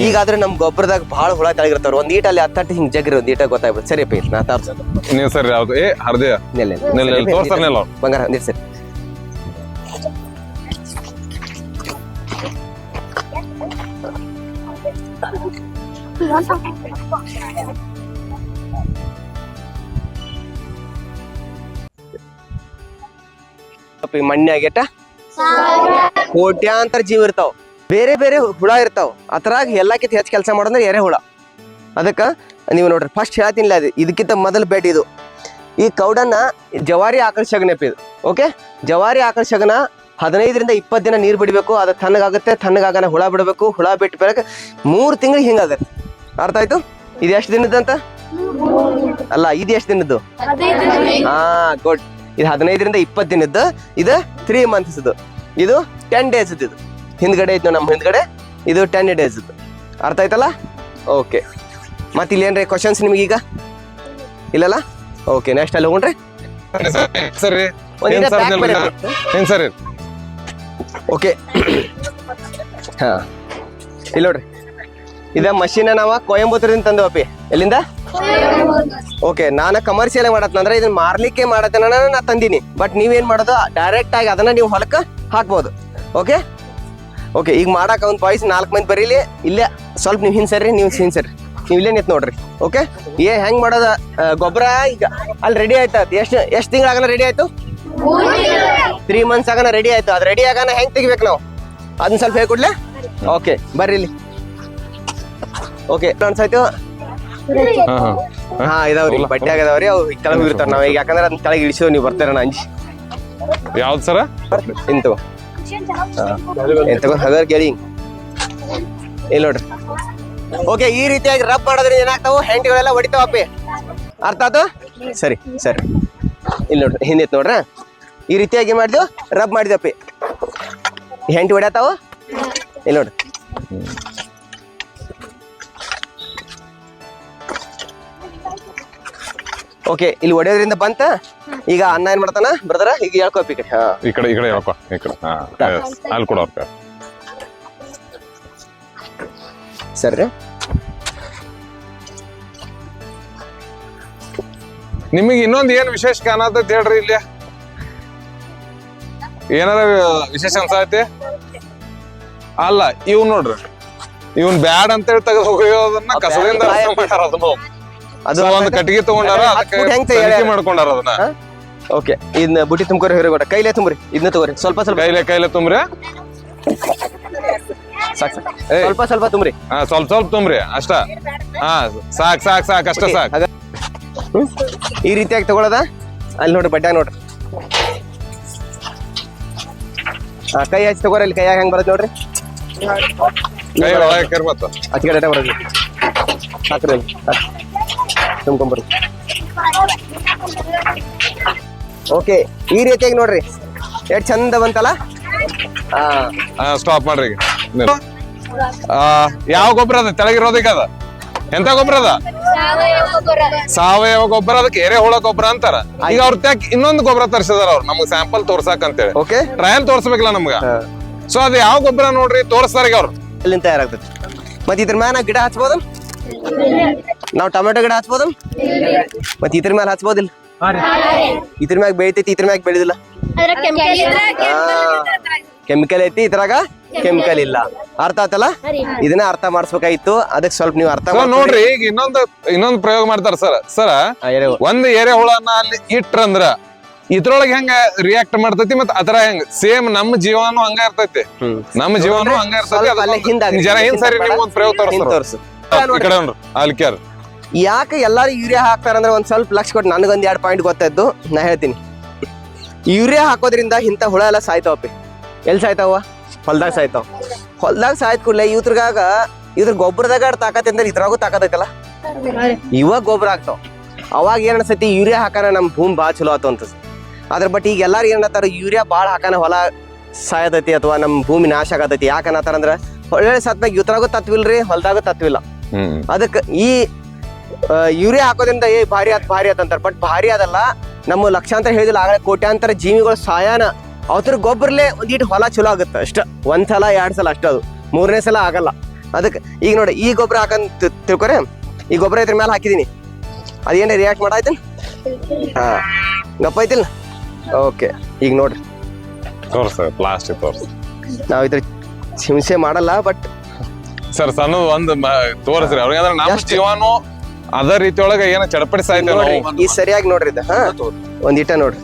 ಈಗಾದ್ರೆ ನಮ್ ಗೊಬ್ಬರದಾಗ ಬಹಳ ಹುಳ ತೆಳಗಿರ್ತಾವ್ರ. ಒಂದ್ ಈಟಲ್ಲಿ 10 ಹಿಂಗ್ ಜಗ್ರಿ ಒಂದ್ ಈಟ ಗೊತ್ತಾಗ್ಬಿಡುತ್ತೆ. ಸರಿ ಪಿ ನಾ ತಾಪ್ಸ ನೀವು ಸರ್ ಯಾವ್ದು ಹರ್ದೇ ತೋರ್ಸ್ತಾರಲ್ಲ ಬಂಗಾರ ಅಂದಿರ್ ಸರ್. ಮಣ್ಣಾಗೆಟ ಕೋಟ್ಯಾಂತರ ಜೀವ ಇರ್ತಾವ, ಬೇರೆ ಬೇರೆ ಹುಳ ಇರ್ತಾವ. ಅದ್ರಾಗ ಎಲ್ಲಕ್ಕಿಂತ ಹೆಚ್ಚು ಕೆಲಸ ಮಾಡೋದ್ರೆ ಎರೆ ಹುಳ. ಅದಕ್ಕ ನೀವು ನೋಡ್ರಿ, ಫಸ್ಟ್ ಹೇಳ್ತೀನಿ ಅದು, ಇದಕ್ಕಿಂತ ಮೊದಲು ಬೆಡ್ ಇದು. ಈ ಕೌಡನ್ನ ಜವಾರಿ ಆಕರ್ಷಕನೆ ಇದು. ಓಕೆ, ಜವಾರಿ ಆಕರ್ಷಕನ 15 ರಿಂದ 20 ದಿನ ನೀರು ಬಿಡಬೇಕು. ಅದು ತಣ್ಣಗಾಗುತ್ತೆ. ತಣ್ಣಗಾಗನ ಹುಳ ಬಿಡಬೇಕು. ಹುಳ ಬಿಟ್ಟು ಬೆಳಗ್ಗೆ 3 ತಿಂಗಳು ಹಿಂಗಾಗತ್ತೆ. ಅರ್ಥ ಆಯ್ತು? ಇದು ಎಷ್ಟು ದಿನದಂತ ಅಲ್ಲ, ಇದು ಎಷ್ಟು ದಿನದ್ದು? ಗುಡ್. ಇದು 15 ರಿಂದ 20 ದಿನದ್ದು. ಇದು 3 months. ಇದು 10 days. ಇದು ಹಿಂದ್ಗಡೆ ಇತ್ತು ನಮ್ಮ ಹಿಂದ್ಗಡೆ, ಇದು 10 days. ಅರ್ಥ ಆಯ್ತಲ್ಲ? ಓಕೆ, ಮತ್ತೆ ಇಲ್ಲಿ ಏನ್ರಿ ಕ್ವಶನ್ಸ್ ನಿಮ್ಗೆ ಈಗ ಇಲ್ಲಲ್ಲ? ಓಕೆ, ನೆಕ್ಸ್ಟ್ ಅಲ್ಲಿ ಹೋಗ್ರಿ. ಸರಿ ಸರಿ. ಓಕೆ, ಹಾ, ಇಲ್ಲಿ ನೋಡ್ರಿ, ಇದ ಮಷೀನ್ ನಾವ ಕೊಯಂಬತ್ತೂರಿಂದ ತಂದವಪ್ಪಿ. ಎಲ್ಲಿಂದ? ಓಕೆ, ನಾನು ಕಮರ್ಷಿಯಲ್ ಮಾಡತ್ತಂದ್ರೆ ಇದನ್ನ ಮಾರ್ಲಿಕ್ಕೆ ಮಾಡತ್ತನ ನಾ ತಂದೀನಿ. ಬಟ್ ನೀವೇನ್ ಮಾಡೋದು, ಡೈರೆಕ್ಟ್ ಆಗಿ ಅದನ್ನ ನೀವು ಹೊಲಕ್ಕೆ ಹಾಕ್ಬೋದು. ಓಕೆ ಓಕೆ, ಈಗ ಮಾಡಾಕ ಒಂದು ಬಾಯ್ಸ್ 4 ಮಂದಿ ಬರೀಲಿ. ಇಲ್ಲೇ ಸ್ವಲ್ಪ ನೀವು ಹಿಂಸರ್ರಿ, ನೀವು ಹಿಂಸರ್ರಿ, ನೀವು ಇಲ್ಲೇ ನಿಂತ್ ನೋಡ್ರಿ. ಓಕೆ, ಹೆಂಗ್ ಮಾಡೋದ ಗೊಬ್ಬರ ಈಗ ಅಲ್ಲಿ ರೆಡಿ ಆಯ್ತು. ಎಷ್ಟು ತಿಂಗಳಾಗನ ರೆಡಿ ಆಯ್ತು? 3 months ಆಗನ ರೆಡಿ ಆಯ್ತು. ಅದು ರೆಡಿ ಆಗಾನ ಹೆಂಗ್ ತೆಗಿಬೇಕು ನಾವು ಅದನ್ನ ಸ್ವಲ್ಪ ಹೇಳ್ಕೊಡ್ಲೆ? ಓಕೆ, ಬರ್ರಿ ಇಲ್ಲಿ. ಓಕೆ, ಅನ್ಸಾಯ್ತು. ಹಾ ಹಾ ಹಾ ಇದಾವ್ರಿ ಬಟ್ಟೆ ಆಗದಾವ್ರಿ ಅವು ಕೆಳಗೆ ಹೋಗಿರ್ತಾವ ನಾವ್ ಈಗ ಯಾಕಂದ್ರೆ ಅದನ್ನ ಕೆಳಗೆ ಇಳಿಸಿವ್ ನೀವು ಬರ್ತಾರ ಅಂಜಿ ಯಾವ್ದು ಸರ ಇಂತು ಎಂತ ಹಗರ್ ಗೆಳಿ ಇಲ್ಲಿ ನೋಡ್ರಿ ಓಕೆ ಈ ರೀತಿಯಾಗಿ ರಬ್ ಮಾಡೋದ್ರಿಂದ ಏನಾಗ್ತಾವ ಹೆಂಟಿಗಳೆಲ್ಲ ಹೊಡಿತಾವಪ್ಪಿ ಅರ್ಥ ಆಯ್ತು ಸರಿ ಸರಿ ಇಲ್ಲಿ ನೋಡ್ರಿ ಹಿಂದಿತ್ ನೋಡ್ರ ಈ ರೀತಿಯಾಗಿ ಮಾಡಿದ್ವು ರಬ್ ಮಾಡಿದಪ್ಪಿ ಹೆಂಟಿ ಹೊಡ್ಯಾತಾವ ಇಲ್ಲಿ ನೋಡ್ರಿ ಓಕೆ ಇಲ್ಲಿ ಹೊಡೆಯೋದ್ರಿಂದ ಬಂತ ಈಗ ಅನ್ನ ಏನ್ ಮಾಡ್ತಾನ ಬ್ರದರ ಈಗ ಹೇಳ್ಕೊಪ್ಪಿ ಈ ಕಡೆ ಹಾ ಈ ಕಡೆ ಹೇಳ್ಕೊ ಈ ಕಡೆ ಹಾ ಅಲ್ಲಿ ಕೊಡು ಅವ್ರ ಸರಿ ನಿಮಗೆ ಇನ್ನೊಂದ್ ಏನ್ ವಿಶೇಷ ಕಾಣತೈತಿ ಹೇಳ್ರಿ ಇಲ್ಲಿ ಏನಾರ ವಿಶೇಷ ಅನ್ಸತಿ ಅಲ್ಲ ಇವ್ ನೋಡ್ರಿ ಇವನ್ ಬ್ಯಾಡ್ ಅಂತೇಳಿ ತೆಗೆದು ಹೋಗೋದನ್ನ ಕಸದಿಂದ ರಸ ಮಾಡ್ಯಾರ ಅದನ್ನು ಅದು ಒಂದ್ ಕಟ್ಟಿಗೆ ತಗೊಂಡಾರ ಅದಕ್ಕೆ ಹೆಂಗ್ ತನಿಖೆ ಮಾಡ್ಕೊಂಡಾರ ಅದನ್ನ ಓಕೆ ಇದನ್ನ ಬುಟ್ಟಿ ತುಂಬ್ಕೊರಿ ಹಿರಿಗೋಟ ಕೈಲೇ ತುಂಬ್ರಿ ಇದನ್ನ ತಗೋರಿ ಸ್ವಲ್ಪ ಸ್ವಲ್ಪ ಕೈಲೆ ತುಂಬ್ರಿ ಸಾಕು ಸ್ವಲ್ಪ ಸ್ವಲ್ಪ ತುಂಬ್ರಿ ಹಾ ಸ್ವಲ್ಪ ತುಂಬ್ರಿ ಅಷ್ಟ ಹಾ ಸಾಕ್ ಅಷ್ಟ ಸಾಕ್ ಈ ರೀತಿಯಾಗಿ ತಗೊಳದ ಅಲ್ಲಿ ನೋಡ್ರಿ ಬಡ್ಡ್ಯಾಗ ನೋಡ್ರಿ ಕೈ ಹಚ್ಚಿ ತಗೋರಿ ಅಲ್ಲಿ ಕೈಯಾಗ ಹೆಂಗ್ ಬರತ್ ನೋಡ್ರಿ ಕೈ ಒಳಗೆ ಕರ್ ಮತ್ತ ಹಚ್ಕಡೆ ಬರೋದು ಹಾಕ್ರಿ ತುಂಬ್ಕೊಂಬರ್ರಿ ಓಕೆ ಈ ರೀತಿಯಾಗಿ ನೋಡ್ರಿ ಎಷ್ಟು ಚಂದ ಬಂತಲ್ಲ ಹಾ ಸ್ಟಾಪ್ ಮಾಡ್ರಿ ಈಗ ಯಾವ ಗೊಬ್ಬರ ಅದ ತೆಳಗಿರೋದಕ್ಕೆ ಅದ ಎಂತ ಗೊಬ್ಬರ ಅದ ಸಾವಯವ ಗೊಬ್ಬರ ಅದಕ್ಕೆ ಎರೆಹುಳ ಗೊಬ್ಬರ ಅಂತಾರ ಈಗ ಅವ್ರ ತ್ಯಾಕ್ ಇನ್ನೊಂದು ಗೊಬ್ಬರ ತರ್ಸಿದಾರ ಅವ್ರು ನಮ್ಗೆ ಸ್ಯಾಂಪಲ್ ತೋರ್ಸಾಕ್ ಅಂತೇಳಿ ಓಕೆ ಟ್ರಯಲ್ ತೋರ್ಸ್ಬೇಕಲ್ಲ ನಮ್ಗ ಸೊ ಅದ್ ಯಾವ ಗೊಬ್ಬರ ನೋಡ್ರಿ ತೋರಿಸ್ತಾರ ಈಗ ಅವ್ರು ಅಲ್ಲಿಂದ ತಯಾರಾಗ್ತದೆ ಮತ್ತೆ ಇದ್ರ ಮ್ಯಾಲ ಗಿಡ ಹಚ್ಬೋದು ನಾವು ಟೊಮೆಟೊ ಗಿಡ ಹಚ್ಬೋದು ಮತ್ತೆ ಇದ್ರ ಮ್ಯಾಲ ಹಚ್ಬೋದಿಲ್ಲ ಇದ್ರ ಮ್ಯಾಗ ಬೆಳಿತೈತಿ ಇದ್ರ ಮ್ಯಾಗ ಬೆಳೆದಿಲ್ಲ ಕೆಮಿಕಲ್ ಐತಿ ಇದ್ರಾಗ ಕೆಮಿಕಲ್ ಇಲ್ಲ ಅರ್ಥ ಆತಲ್ಲ ಇದನ್ನ ಅರ್ಥ ಮಾಡಿಸ್ಬೇಕಾಗಿತ್ತು ಅದಕ್ಕೆ ಸ್ವಲ್ಪ ನೀವು ಅರ್ಥ ನೋಡ್ರಿ ಈಗ ಇನ್ನೊಂದು ಪ್ರಯೋಗ ಮಾಡ್ತಾರ ಸರ ಒಂದ್ ಎರೆಹುಳನ ಅಲ್ಲಿ ಇಟ್ರಂದ್ರ ಇದ್ರೊಳಗೆ ಹೆಂಗ ರಿಯಾಕ್ಟ್ ಮಾಡ್ತೈತಿ ಮತ್ತ ಅದ್ರ ಹೆಂಗ ಸೇಮ್ ನಮ್ಮ ಜೀವನು ಹಂಗ ಇರ್ತೈತಿ ನಮ್ಮ ಜೀವನು ಹಂಗ ಇರ್ತೈತಿ ಜರ ಹಿಂದ್ ಸರಿ ನಿಮ್ಗೆ ಒಂದ್ ಪ್ರಯೋಗ ತೋರಿಸ್ತಾರ ಈ ಕಡೆ ನೋಡ್ರಿ ಅಲ್ಲಿ ಕೇರ್ ಯಾಕೆ ಎಲ್ಲಾರು ಯೂರಿಯಾ ಹಾಕ್ತಾರಂದ್ರೆ ಒಂದ್ ಸ್ವಲ್ಪ ಲಕ್ಷ ಕೊಟ್ಟು ನನಗೊಂದ್ 2 ಪಾಯಿಂಟ್ ಗೊತ್ತಾಯ್ತು ನಾ ಹೇಳ್ತೀನಿ ಯೂರಿಯಾ ಹಾಕೋದ್ರಿಂದ ಇಂಥ ಹುಳ ಎಲ್ಲ ಸಾಯ್ತಾವಪ್ಪಿ ಎಲ್ಲಿ ಸಾಯ್ತಾವ ಹೊಲ್ದಾಗ ಸಾಯ್ತಾವ ಹೊಲ್ದಾಗ ಸಾಯ್ತ ಕೂಡಲೇ ಇದ್ರ ಗೊಬ್ಬರದಾಗ ತಾಕತ್ ಅಂದ್ರೆ ಇದ್ರಾಗೂ ತಾಕತ್ತೈತಲ್ಲ ಇವಾಗ ಗೊಬ್ಬರ ಆಗ್ತಾವ ಅವಾಗ ಏನ್ ಅನ್ಸತಿ ಯೂರಿಯಾ ಹಾಕಾನ ನಮ್ ಭೂಮಿ ಭಾಳ ಚಲೋ ಆತು ಅಂತ ಅದ್ರ ಬಟ್ ಈಗ ಎಲ್ಲಾರು ಏನ್ ಅನ್ನತ್ತಾರ ಯೂರಿಯಾ ಭಾಳ ಹಾಕಾನ ಹೊಲ ಸಾಯತೈತಿ ಅಥವಾ ನಮ್ ಭೂಮಿ ನಾಶ ಆಗತೈತಿ ಯಾಕೆ ಅನ್ನತ್ತಾರ ಒಳ್ಳೆ ಸತ್ನಾಗ ಇದ್ರಾಗೂ ತತ್ವಿಲ್ರಿ ಹೊಲ್ದಾಗೂ ತತ್ವಿಲ್ಲ ಅದಕ್ಕೆ ಈ ಯೂರಿಯಾ ಹಾಕೋದ್ರಿಂದ ಭಾರಿ ಆತ್ ಅಂತಾರ ಬಟ್ ಭಾರಿ ಅದಲ್ಲ ನಮ್ಮ ಲಕ್ಷಾಂತರ ಹೇಳಿದಿಲ್ಲ ಆಗಲೇ ಕೋಟ್ಯಾಂತರ ಜೀವಿಗಳು ಸಾಯಾನ ಅವ್ರ ಗೊಬ್ಬರಲ್ಲೇ ಒಂದೀಟ್ ಹೊಲ ಚಲೋ ಆಗುತ್ತೆ ಅಷ್ಟ 1 ಸಲ 2 ಸಲ ಅಷ್ಟ ಅದು 3ನೇ ಸಲ ಆಗಲ್ಲ ಅದಕ್ಕೆ ಈಗ ನೋಡಿ ಈ ಗೊಬ್ಬರ ಹಾಕಂತ ತಿಳ್ಕೊರೆ ಈ ಗೊಬ್ಬರ ಇದ್ರ ಮೇಲೆ ಹಾಕಿದೀನಿ ಅದೇನ ರಿಯಾಕ್ಟ್ ಮಾಡಾಯ್ತೇನ್ ಹಾ ಗಪ್ಪ ಐತಿಲ್ಲ ಓಕೆ ಈಗ ನೋಡ್ರಿ ಪ್ಲಾಸ್ಟಿಕ್ ತೋರ್ಸ ನಾವ್ ಇದ್ರ ಹಿಂಸೆ ಮಾಡಲ್ಲ ಬಟ್ ಸರ್ ಸಣ್ಣ ಒಂದ್ ತೋರಿಸ್ರಿ ಅವ್ರಿಗೆ ಅಂದ್ರೆ ನಮ್ಮ ಜೀವನು ಅದ ರೀತಿ ಒಳಗ ಏನ ಚಡಪಡಿ ಸಾಯ್ತೇವೆ ಈ ಸರಿಯಾಗಿ ನೋಡ್ರಿ ಇದ ಹಾ ಒಂದ್ ಇಟ್ಟ ನೋಡ್ರಿ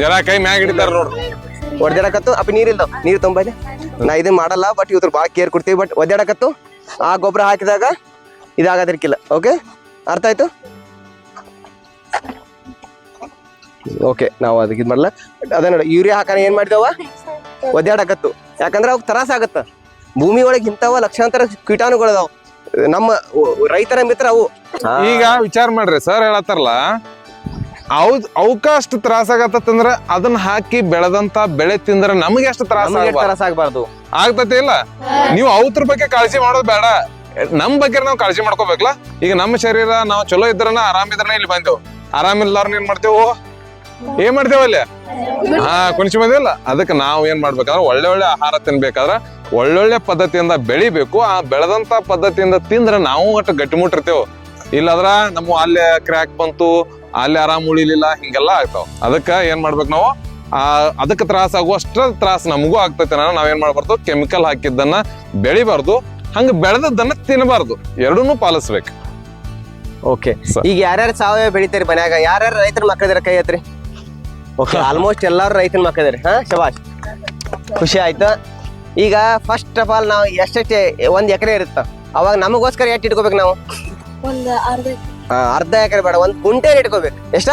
ಜನ ಕೈ ಮ್ಯಾಗ ಹಿಡಿತಾರ ನೋಡ್ರಿ ಒಡ್ದಾಡಕತ್ತು ಅಪ್ಪ ನೀರ್ ತುಂಬ ನಾ ಇದನ್ ಮಾಡಲ್ಲ ಬಟ್ ಇವ್ರು ಬಾಳ ಕೇರ್ ಕೊಡ್ತೀವಿ ಬಟ್ ಒದ್ದಾಡಕತ್ತು ಆ ಗೊಬ್ಬರ ಹಾಕಿದಾಗ ಇದಾಗದಿರ್ಕಿಲ್ಲ ಓಕೆ ಅರ್ಥ ಆಯ್ತು ಓಕೆ ನಾವು ಅದಕ್ಕೆ ಇದು ಮಾಡಲ್ಲ ಅದ ನೋಡಿ ಯೂರಿಯಾ ಹಾಕಾನ ಏನ್ ಮಾಡಿದವ ಒದ್ದಾಡಕತ್ತು ಯಾಕಂದ್ರೆ ಅವ್ ತ್ರಾಸ ಆಗತ್ತ ಭೂಮಿ ಒಳಗೆ ಇಂಥವ ಲಕ್ಷಾಂತರ ಕೀಟಾಣುಗಳದಾವ್ ನಮ್ಮ ರೈತರ ಮಿತ್ರ ಅವು ಈಗ ವಿಚಾರ ಮಾಡ್ರಿ ಸರ್ ಹೇಳತ್ತಾರಲ್ಲ ಅವಕ್ಕ ಅಷ್ಟು ತ್ರಾಸ ಆಗತ್ತಂದ್ರ ಅದನ್ನ ಹಾಕಿ ಬೆಳೆದಂತ ಬೆಳೆ ತಿಂದ್ರ ನಮಗೆ ಅಷ್ಟು ತ್ರಾಸ ಆಗ್ಬಾರ್ದು ಆಗ್ತತಿ ಇಲ್ಲ ನೀವು ಅವ್ರ ಬಗ್ಗೆ ಕಾಳಜಿ ಮಾಡೋದು ಬೇಡ ನಮ್ ಬಗ್ಗೆ ನಾವು ಕಾಳಜಿ ಮಾಡ್ಕೋಬೇಕಲ್ಲ ಈಗ ನಮ್ಮ ಶರೀರ ನಾವು ಚಲೋ ಇದ್ರನ ಆರಾಮಿದ್ರನ ಇಲ್ಲಿ ಬಂದೇವು ಆರಾಮಿಲ್ಲಾರ್ನ ಏನ್ ಮಾಡ್ತೇವು ಅಲ್ಲಿ ಕುಣಿಸಿ ಬಂದಿಲ್ಲ ಅದಕ್ಕೆ ನಾವು ಏನ್ ಮಾಡ್ಬೇಕಾದ್ರೆ ಒಳ್ಳೆ ಆಹಾರ ತಿನ್ಬೇಕಾದ್ರ ಒಳ್ಳೊಳ್ಳೆ ಪದ್ಧತಿಯಿಂದ ಬೆಳಿಬೇಕು ಆ ಬೆಳೆದಂತ ಪದ್ಧತಿಯಿಂದ ತಿಂದ್ರೆ ನಾವು ಒಟ್ಟು ಗಟ್ಟಿಮುಟ್ಟಿರ್ತೇವೆ ಇಲ್ಲದ್ರ ನಮ್ಮ ಅಲ್ಲೇ ಕ್ರ್ಯಾಕ್ ಬಂತು ಅಲ್ಲೇ ಆರಾಮ್ ಉಳಿಲಿಲ್ಲ ಹಿಂಗೆಲ್ಲ ಆಗ್ತಾವ ಅದಕ್ಕ ಏನ್ ಮಾಡ್ಬೇಕು ನಾವು ಅದಕ್ಕೆ ತ್ರಾಸ ಆಗುವಷ್ಟ ತ್ರಾಸ ನಮಗೂ ಆಗ್ತೈತೆ ನಾವೇನ್ ಮಾಡ್ಬಾರ್ದು ಕೆಮಿಕಲ್ ಹಾಕಿದ್ದನ್ನ ಬೆಳಿಬಾರ್ದು ಹಂಗ ಬೆಳೆದದ್ದನ್ನ ತಿನ್ನಬಾರ್ದು ಎರಡನ್ನೂ ಪಾಲಿಸ್ಬೇಕು ಓಕೆ ಈಗ ಯಾರ್ಯಾರು ಸಾವಯವ ಬೆಳಿತಾರಿ ಮನ್ಯಾಗ ಯಾರ್ಯಾರು ರೈತರ ಮಕ್ಕಳಿದಾರ ಕೈ ಹತ್ರಿ ಓಕೆ ಆಲ್ಮೋಸ್ಟ್ ಎಲ್ಲಾರು ರೈತನ ಮಕ್ಕಳಿದಾರೆ ಹಾ ಶಬಾಷ್ ಖುಷಿ ಆಯ್ತು ಈಗ ಫಸ್ಟ್ ಆಫ್ ಆಲ್ ನಾವು ಎಷ್ಟೆಷ್ಟೇ 1 ಎಕರೆ ಇರುತ್ತ ಅವಾಗ ನಮಗೋಸ್ಕರ ಎಷ್ಟು ಇಟ್ಕೋಬೇಕು ನಾವು? ಒಂದು ಅರ್ಧ ಎಕರೆ ಬೇಡ, 1 ಗುಂಟೆ ಇಟ್ಕೋಬೇಕು. ಎಷ್ಟ?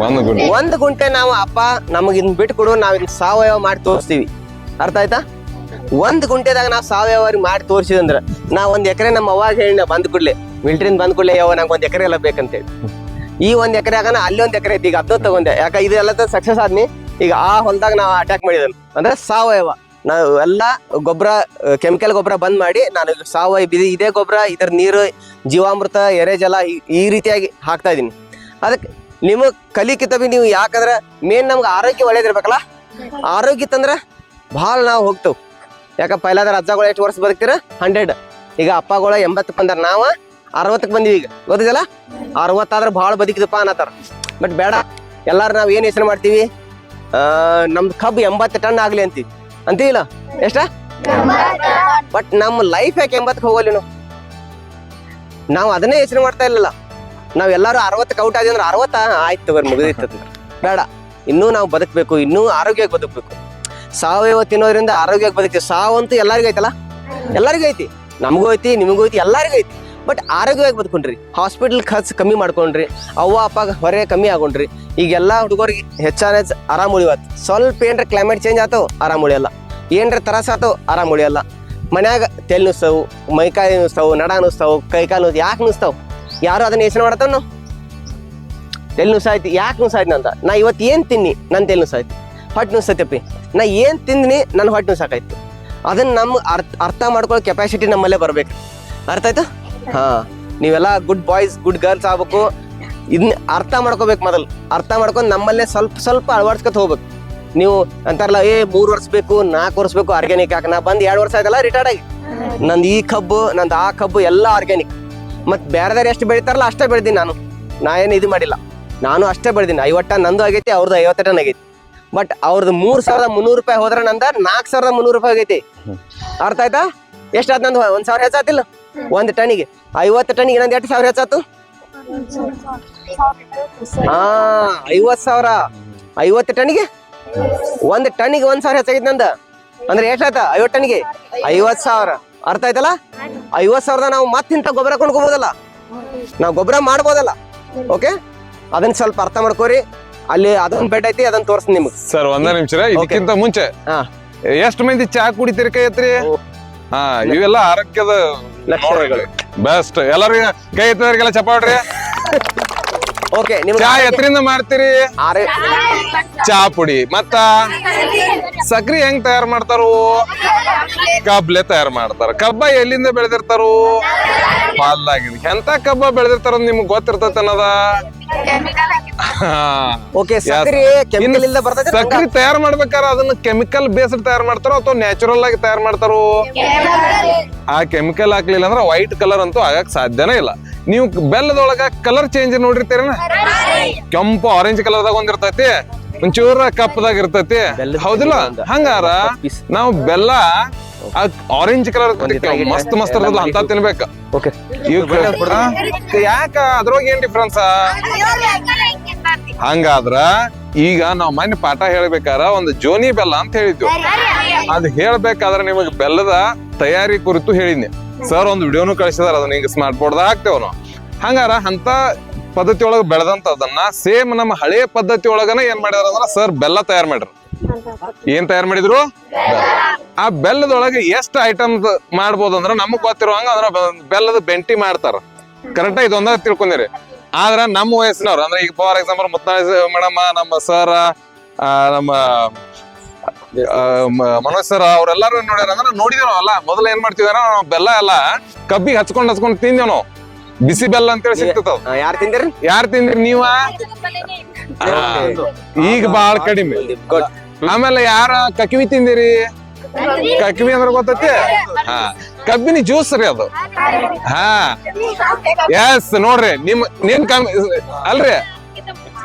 1 ಗುಂಟೆ. 1 ಗುಂಟೆ ನಾವು ಅಪ್ಪ ನಮಗ್ ಇದನ್ನ ಬಿಟ್ಟು ಕೊಡು, ನಾವ್ ಇದನ್ನ ಸಾವಯವ ಮಾಡಿ ತೋರಿಸ್ತೀವಿ. ಅರ್ಥ ಆಯ್ತಾ? 1 ಗುಂಟೆದಾಗ ನಾವು ಸಾವಯವ ಮಾಡಿ ತೋರಿಸಿದಂದ್ರ ನಾವ್ 1 ಎಕರೆ ನಮ್ಮ ಅವಾಗ ಹೇಳಿ ಬಂದ್ ಕೂಡ್ಲೆ ಮಿಲ್ಟ್ರಿನ್ ಬಂದ್ ಕೂಡ್ಲೆ ಯಾವ ನಂಗೆ 1 ಎಕರೆ ಎಲ್ಲ ಬೇಕಂತೇಳಿ ಈ 1 ಎಕರೆ ಆಗನ ಅಲ್ಲಿ 1 ಎಕರೆ ಐತಿ. ಈಗ 10 ತಗೊಂಡೆ, ಯಾಕ ಇದೆಲ್ಲ ಸಕ್ಸಸ್ ಆದ್ನಿ. ಈಗ ಆ ಹೊಲದಾಗ ನಾವು ಅಟ್ಯಾಕ್ ಮಾಡಿದನ್ ಅಂದ್ರೆ ಸಾವಯವ. ನಾವು ಎಲ್ಲ ಗೊಬ್ಬರ ಕೆಮಿಕಲ್ ಗೊಬ್ಬರ ಬಂದ್ ಮಾಡಿ ನಾನು ಸಾವಯವ ಇದೇ ಗೊಬ್ಬರ, ಇದರ ನೀರು, ಜೀವಾಮೃತ, ಎರೆಜಲ ಈ ರೀತಿಯಾಗಿ ಹಾಕ್ತಾ ಇದೀನಿ. ಅದಕ್ಕೆ ನಿಮಗ್ ಕಲಿಕಿತ ಬಿ ನೀವು, ಯಾಕಂದ್ರೆ ಮೇನ್ ನಮ್ಗೆ ಆರೋಗ್ಯ ಒಳ್ಳೇದಿರ್ಬೇಕಲ್ಲ. ಆರೋಗ್ಯ ಇತ್ತಂದ್ರ ಭಾಳ ನಾವು ಹೋಗ್ತೇವ್. ಯಾಕ ಪೈಲಾದ್ರ ಅಜ್ಜಗಳು ಎಷ್ಟು ವರ್ಷ ಬದುಕ್ತೀರ? 100. ಈಗ ಅಪ್ಪಗಳು 80 ಬಂದಾರ, ನಾವ 60 ಬಂದೀವಿ. ಈಗ ಗೊತ್ತಿದಲ್ಲ, 60 ಆದ್ರೆ ಭಾಳ ಬದುಕಿದಪ್ಪ ಅನ್ನತ್ತಾರ. ಬಟ್ ಬೇಡ, ಎಲ್ಲಾರು ನಾವ್ ಏನ್ ಯೋಚನೆ ಮಾಡ್ತೀವಿ, ನಮ್ದು ಕಬ್ಬು 80 ಟನ್ ಆಗ್ಲಿ ಅಂತೀವಿಲ್ಲ. ಎಷ್ಟ? ಬಟ್ ನಮ್ಮ ಲೈಫ್ ಯಾಕೆ 80ಕ್ಕೆ ಹೋಗಲಿ? ನಾವು ಅದನ್ನೇ ಯೋಚನೆ ಮಾಡ್ತಾ ಇಲ್ಲಲ್ಲ. ನಾವ್ ಎಲ್ಲಾರು 60ಕ್ಕೆ ಔಟ್ ಆಗಿ ಅಂದ್ರೆ 60 ಆಯ್ತು ತಗೋರಿ ಮುಗಿದಿತ್ತು. ಬೇಡ, ಇನ್ನೂ ನಾವು ಬದುಕ್ಬೇಕು, ಇನ್ನೂ ಆರೋಗ್ಯವಾಗಿ ಬದುಕ್ಬೇಕು. ಸಾವಯವ ತಿನ್ನೋದ್ರಿಂದ ಆರೋಗ್ಯವಾಗಿ ಬದುಕ್ತೀವಿ. ಸಾವಂತೂ ಎಲ್ಲರಿಗೂ ಐತಲ್ಲ, ಎಲ್ಲರಿಗೂ ಐತಿ, ನಮಗೂ ಐತಿ, ನಿಮಗೂ ಐತಿ, ಎಲ್ಲರಿಗೂ ಐತಿ. ಬಟ್ ಆರೋಗ್ಯವಾಗಿ ಬದುಕೊಂಡ್ರಿ, ಹಾಸ್ಪಿಟಲ್ ಖರ್ಚು ಕಮ್ಮಿ ಮಾಡ್ಕೊಂಡ್ರಿ, ಅವ್ವ ಅಪ್ಪ ಹೊರೆ ಕಮ್ಮಿ ಆಗೊಂಡ್ರಿ. ಈಗೆಲ್ಲ ಹುಡುಗರಿಗೆ ಹೆಚ್ಚಾನ ಆರಾಮ್ ಉಳಿವತ್ತು. ಸ್ವಲ್ಪ ಏನ್ರ ಕ್ಲೈಮೇಟ್ ಚೇಂಜ್ ಆತವ್ ಆರಾಮ್ ಉಳಿಯಲ್ಲ, ಏನ್ರ ತ್ರಾಸ ಆತವ್ ಆರಾಮ್ ಉಳಿಯಲ್ಲ. ಮನ್ಯಾಗ ತೆಲ್ ನುಸ್ತಾವು, ಮೈಕಾಯಿ ನುಸ್ತಾವು, ನಡ ನುಸ್ತಾವು, ಕೈಕಾಲು ನುಸ್. ಯಾಕೆ ನುಸ್ತಾವ್? ಯಾರು ಅದನ್ನ ಯೋಚನೆ ಮಾಡತ್ತವ್? ನಾವು ತೆಲ್ ನುಸಾಯ್ತಿ, ಯಾಕೆ ನುಸಾಯ್ತಿ ಅಂತ. ನಾ ಇವತ್ತು ಏನ್ ತಿನ್ನಿ ನನ್ ತೆಲ್ ನುಸಾಯ್ತಿ, ಹೊಟ್ಟೆ ನುಸೈತಪ್ಪಿ. ನಾ ಏನ್ ತಿಂದಿನಿ ನನ್ನ ಹೊಟ್ಟೆ ನುಸಾಕಾಯ್ತು. ಅದನ್ನ ನಮ್ಗೆ ಅರ್ಥ ಮಾಡ್ಕೊಳ್ಳೋ ಕೆಪಾಸಿಟಿ ನಮ್ಮಲ್ಲೇ ಬರ್ಬೇಕು. ಅರ್ಥ ಆಯ್ತು? ಹಾ, ನೀವೆಲ್ಲ ಗುಡ್ ಬಾಯ್ಸ್ ಗುಡ್ ಗರ್ಲ್ಸ್ ಆಗ್ಬೇಕು. ಇದನ್ನ ಅರ್ಥ ಮಾಡ್ಕೋಬೇಕು. ಮೊದಲು ಅರ್ಥ ಮಾಡ್ಕೊಂಡು ನಮ್ಮಲ್ಲೇ ಸ್ವಲ್ಪ ಅಳವಡಿಸ್ಕೊತ ಹೋಗ್ಬೇಕು. ನೀವು ಅಂತಾರಲ್ಲ, 3 ವರ್ಷ ಬೇಕು, 4 ವರ್ಷ ಬೇಕು ಆರ್ಗ್ಯಾನಿಕ್. ಯಾಕೆ ನಾ ಬಂದು 2 ವರ್ಷ ಆಯ್ತಲ್ಲ ರಿಟೈರ್ಡ್ ಆಗಿ. ನಂದು ಈ ಕಬ್ಬು, ನಂದು ಆ ಕಬ್ಬು ಎಲ್ಲ ಆರ್ಗ್ಯಾನಿಕ್. ಮತ್ ಬೇರೆದಾರು ಎಷ್ಟು ಬೆಳಿತಾರಲ್ಲ ಅಷ್ಟೇ ಬೆಳೆದೀನಿ ನಾನು. ನಾ ಏನು ಇದು ಮಾಡಿಲ್ಲ, ನಾನು ಅಷ್ಟೇ ಬೆಳೆದೀನಿ. 50 ಟನ್ ನಂದು ಆಗೈತಿ, ಅವ್ರದ್ದು 50 ಟನ್ ಆಗೈತಿ. ಬಟ್ ಅವ್ರದ್ದು 3,300 ರೂಪಾಯಿ ಹೋದ್ರೆ ನಂದ 4,300 ರೂಪಾಯಿ ಆಗೈತಿ. ಅರ್ಥ ಆಯ್ತಾ? ಎಷ್ಟಾದ್ ನಂದು 1,000 ಹೆಚ್ಚಾತಿಲ್ಲ 1 ಟನಿಗೆ. 50 ಟನಿಗೆ ನಂದು 8,000 ಹೆಚ್ಚಾತು. 50,000. 50 ಟನಿಗೆ 1 ಟನಿಗೆ 1,000 ಹೆಚ್ಚಾಗೈತಿ ನಂದ. ಅಂದ್ರೆ ಎಷ್ಟಾಯ್ತ? 50 ಟನಿಗೆ 50,000. ಅರ್ಥ ಆಯ್ತಲ್ಲ? 50,000 ನಾವು ಮತ್ತಿಂತ ಗೊಬ್ಬರ ಕೊಂಡ್ಕೋಬೋದಲ್ಲ, ನಾವು ಗೊಬ್ಬರ ಮಾಡ್ಬೋದಲ್ಲ. ಓಕೆ, ಅದನ್ನ ಸ್ವಲ್ಪ ಅರ್ಥ ಮಾಡ್ಕೋರಿ. ಅಲ್ಲಿ ಅದೊಂದು ಬೆಡ್ ಐತಿ, ಅದನ್ನ ತೋರಿಸ್ತೀನಿ ನಿಮ್ಗೆ. ಸರ್ 1 ನಿಮಿಷ. ಇದಕ್ಕಿಂತ ಮುಂಚೆ ಎಷ್ಟು ಮಂದಿ ಚಾ ಕುಡಿತೀರಿ ಕೈ ಎತ್ರಿ? ಹಾ, ಇವೆಲ್ಲ ಆರೋಗ್ಯದ ಲಕ್ಷಣಗಳು. ಬೆಸ್ಟ್. ಎಲ್ಲರಿಗೂ ಕೈ ಎತ್ತದವ್ರಿಗೆಲ್ಲ ಚಪಾಡ್ರಿ. ಓಕೆ, ಚಾ ಎತ್ತರಿಂದ ಮಾಡ್ತೀರಿ? ಚಾ ಪುಡಿ ಮತ್ತ ಸಕ್ರಿ ಹೆಂಗ್ ತಯಾರು ಮಾಡ್ತಾರು? ಕಬ್ಲೆ ತಯಾರು ಮಾಡ್ತಾರ. ಕಬ್ಬ ಎಲ್ಲಿಂದ ಬೆಳೆದಿರ್ತಾರು? ಹೊಲ್ದಾಗಿದ್. ಎಂತ ಕಬ್ಬ ಬೆಳೆದಿರ್ತಾರ ನಿಮ್ಗೆ ಗೊತ್ತಿರ್ತೈತೆ ಅನ್ನೋದ? ಸಕ್ರಿ ತಯಾರು ಮಾಡ್ಬೇಕಾರ ಅದನ್ನ ಕೆಮಿಕಲ್ ಬೇಸ್ಡ್ ತಯಾರು ಮಾಡ್ತಾರೋ ಅಥವಾ ನ್ಯಾಚುರಲ್ ಆಗಿ ತಯಾರು ಮಾಡ್ತಾರೋ? ಆ ಕೆಮಿಕಲ್ ಹಾಕ್ಲಿಲ್ಲ ಅಂದ್ರೆ ವೈಟ್ ಕಲರ್ ಅಂತೂ ಆಗಕ್ ಸಾಧ್ಯನೇ ಇಲ್ಲ. ನೀವು ಬೆಲ್ಲದೊಳಗ ಕಲರ್ ಚೇಂಜ್ ನೋಡಿರ್ತೀರನ? ಕೆಂಪು ಆರೆಂಜ್ ಕಲರ್ದಾಗ ಒಂದಿರ್ತೈತಿ, ಒಂಚೂರ ಕಪ್ಪದಾಗ ಇರ್ತೈತಿ, ಹೌದಿಲ್ಲ? ಹಂಗಾರ ನಾವು ಬೆಲ್ಲ ಆರೆಂಜ್ ಕಲರ್ ಮಸ್ತ್ ಇರ್ತದಲ್ಲ ಅಂತ ತಿನ್ಬೇಕ. ಯಾಕ ಅದ್ರೊಳಗ ಏನ್ ಡಿಫ್ರೆನ್ಸ್? ಹಂಗಾದ್ರ ಈಗ ನಾವ್ ಮೊನ್ನೆ ಪಾಠ ಹೇಳ್ಬೇಕಾರ ಒಂದು ಜೋನಿ ಬೆಲ್ಲ ಅಂತ ಹೇಳಿದ್ವಿ. ಅದ್ ಹೇಳ್ಬೇಕಾದ್ರೆ ನಿಮಗ್ ಬೆಲ್ಲದ ತಯಾರಿ ಕುರಿತು ಹೇಳಿದ್ನಿ. ಸರ್ ಒಂದು ವಿಡಿಯೋನು ಕಳಿಸಿದಾರ, ಅದನ್ನ ಈಗ ಸ್ಮಾರ್ಟ್ ಬೋರ್ಡ್ ಹಾಕ್ತೇವ್ ನಾವು. ಹಂಗಾರ ಅಂತ ಪದ್ಧತಿ ಒಳಗ ಬೆಳೆದಂತದನ್ನ ಸೇಮ್ ನಮ್ಮ ಹಳೆ ಪದ್ಧತಿ ಒಳಗನ ಏನ್ ಮಾಡಿದಾರ ಅಂದ್ರ ಸರ್ ಬೆಲ್ಲ ತಯಾರು ಮಾಡ್ರಿ. ಏನ್ ತಯಾರು ಮಾಡಿದ್ರು? ಆ ಬೆಲ್ಲದೊಳಗೆ ಎಷ್ಟು ಐಟಮ್ಸ್ ಮಾಡ್ಬೋದು ಅಂದ್ರ ನಮಗ್ ಗೊತ್ತಿರುವಂಗ ಅಂದ್ರ ಬೆಲ್ಲದ ಬೆಂಟಿ ಮಾಡ್ತಾರ. ಕರೆಕ್ಟ್ ಇದೊಂದ ತಿಳ್ಕೊಂಡಿರಿ. ಆದ್ರ ನಮ್ಮ ವಯಸ್ಸಿನವ್ರು ಅಂದ್ರೆ ಈಗ ಫಾರ್ ಎಕ್ಸಾಂಪಲ್ ಮುತ್ನಾಳ್ ಮೇಡಮ್, ನಮ್ಮ ಸರ್, ನಮ್ಮ ಮನೋಜ್ ಸರ್ ಅವ್ರೆಲ್ಲಾರು ನೋಡ್ಯಾರ ಅಂದ್ರೆ ನೋಡಿದೇವ್ ನಾವಲ್ಲ. ಮೊದಲ ಏನ್ ಮಾಡ್ತಿದಾರ, ನಾವು ಬೆಲ್ಲ ಎಲ್ಲ ಕಬ್ಬಿಗೆ ಹಚ್ಕೊಂಡ್ ತಿಂದೇವ್ ನಾವು. ಬಿಸಿ ಬೆಲ್ಲ ಅಂತೇಳಿ ಸಿಗ್ತದ. ಯಾರು ತಿಂದ್ರಿ ನೀವ? ಈಗ ಬಾಳ ಕಡಿಮೆ. ಆಮೇಲೆ ಯಾರ ಕಕ್ವಿ ತಿಂದಿರಿ? ಕಕ್ವಿ ಅಂದ್ರೆ ಗೊತ್ತೈತಿ? ಹಾ, ಕಬ್ಬಿನ ಜ್ಯೂಸ್ ರೀ ಅದು. ಹಾ, ಎಸ್ ನೋಡ್ರಿ. ನಿಮ್ ಅಲ್ರಿ,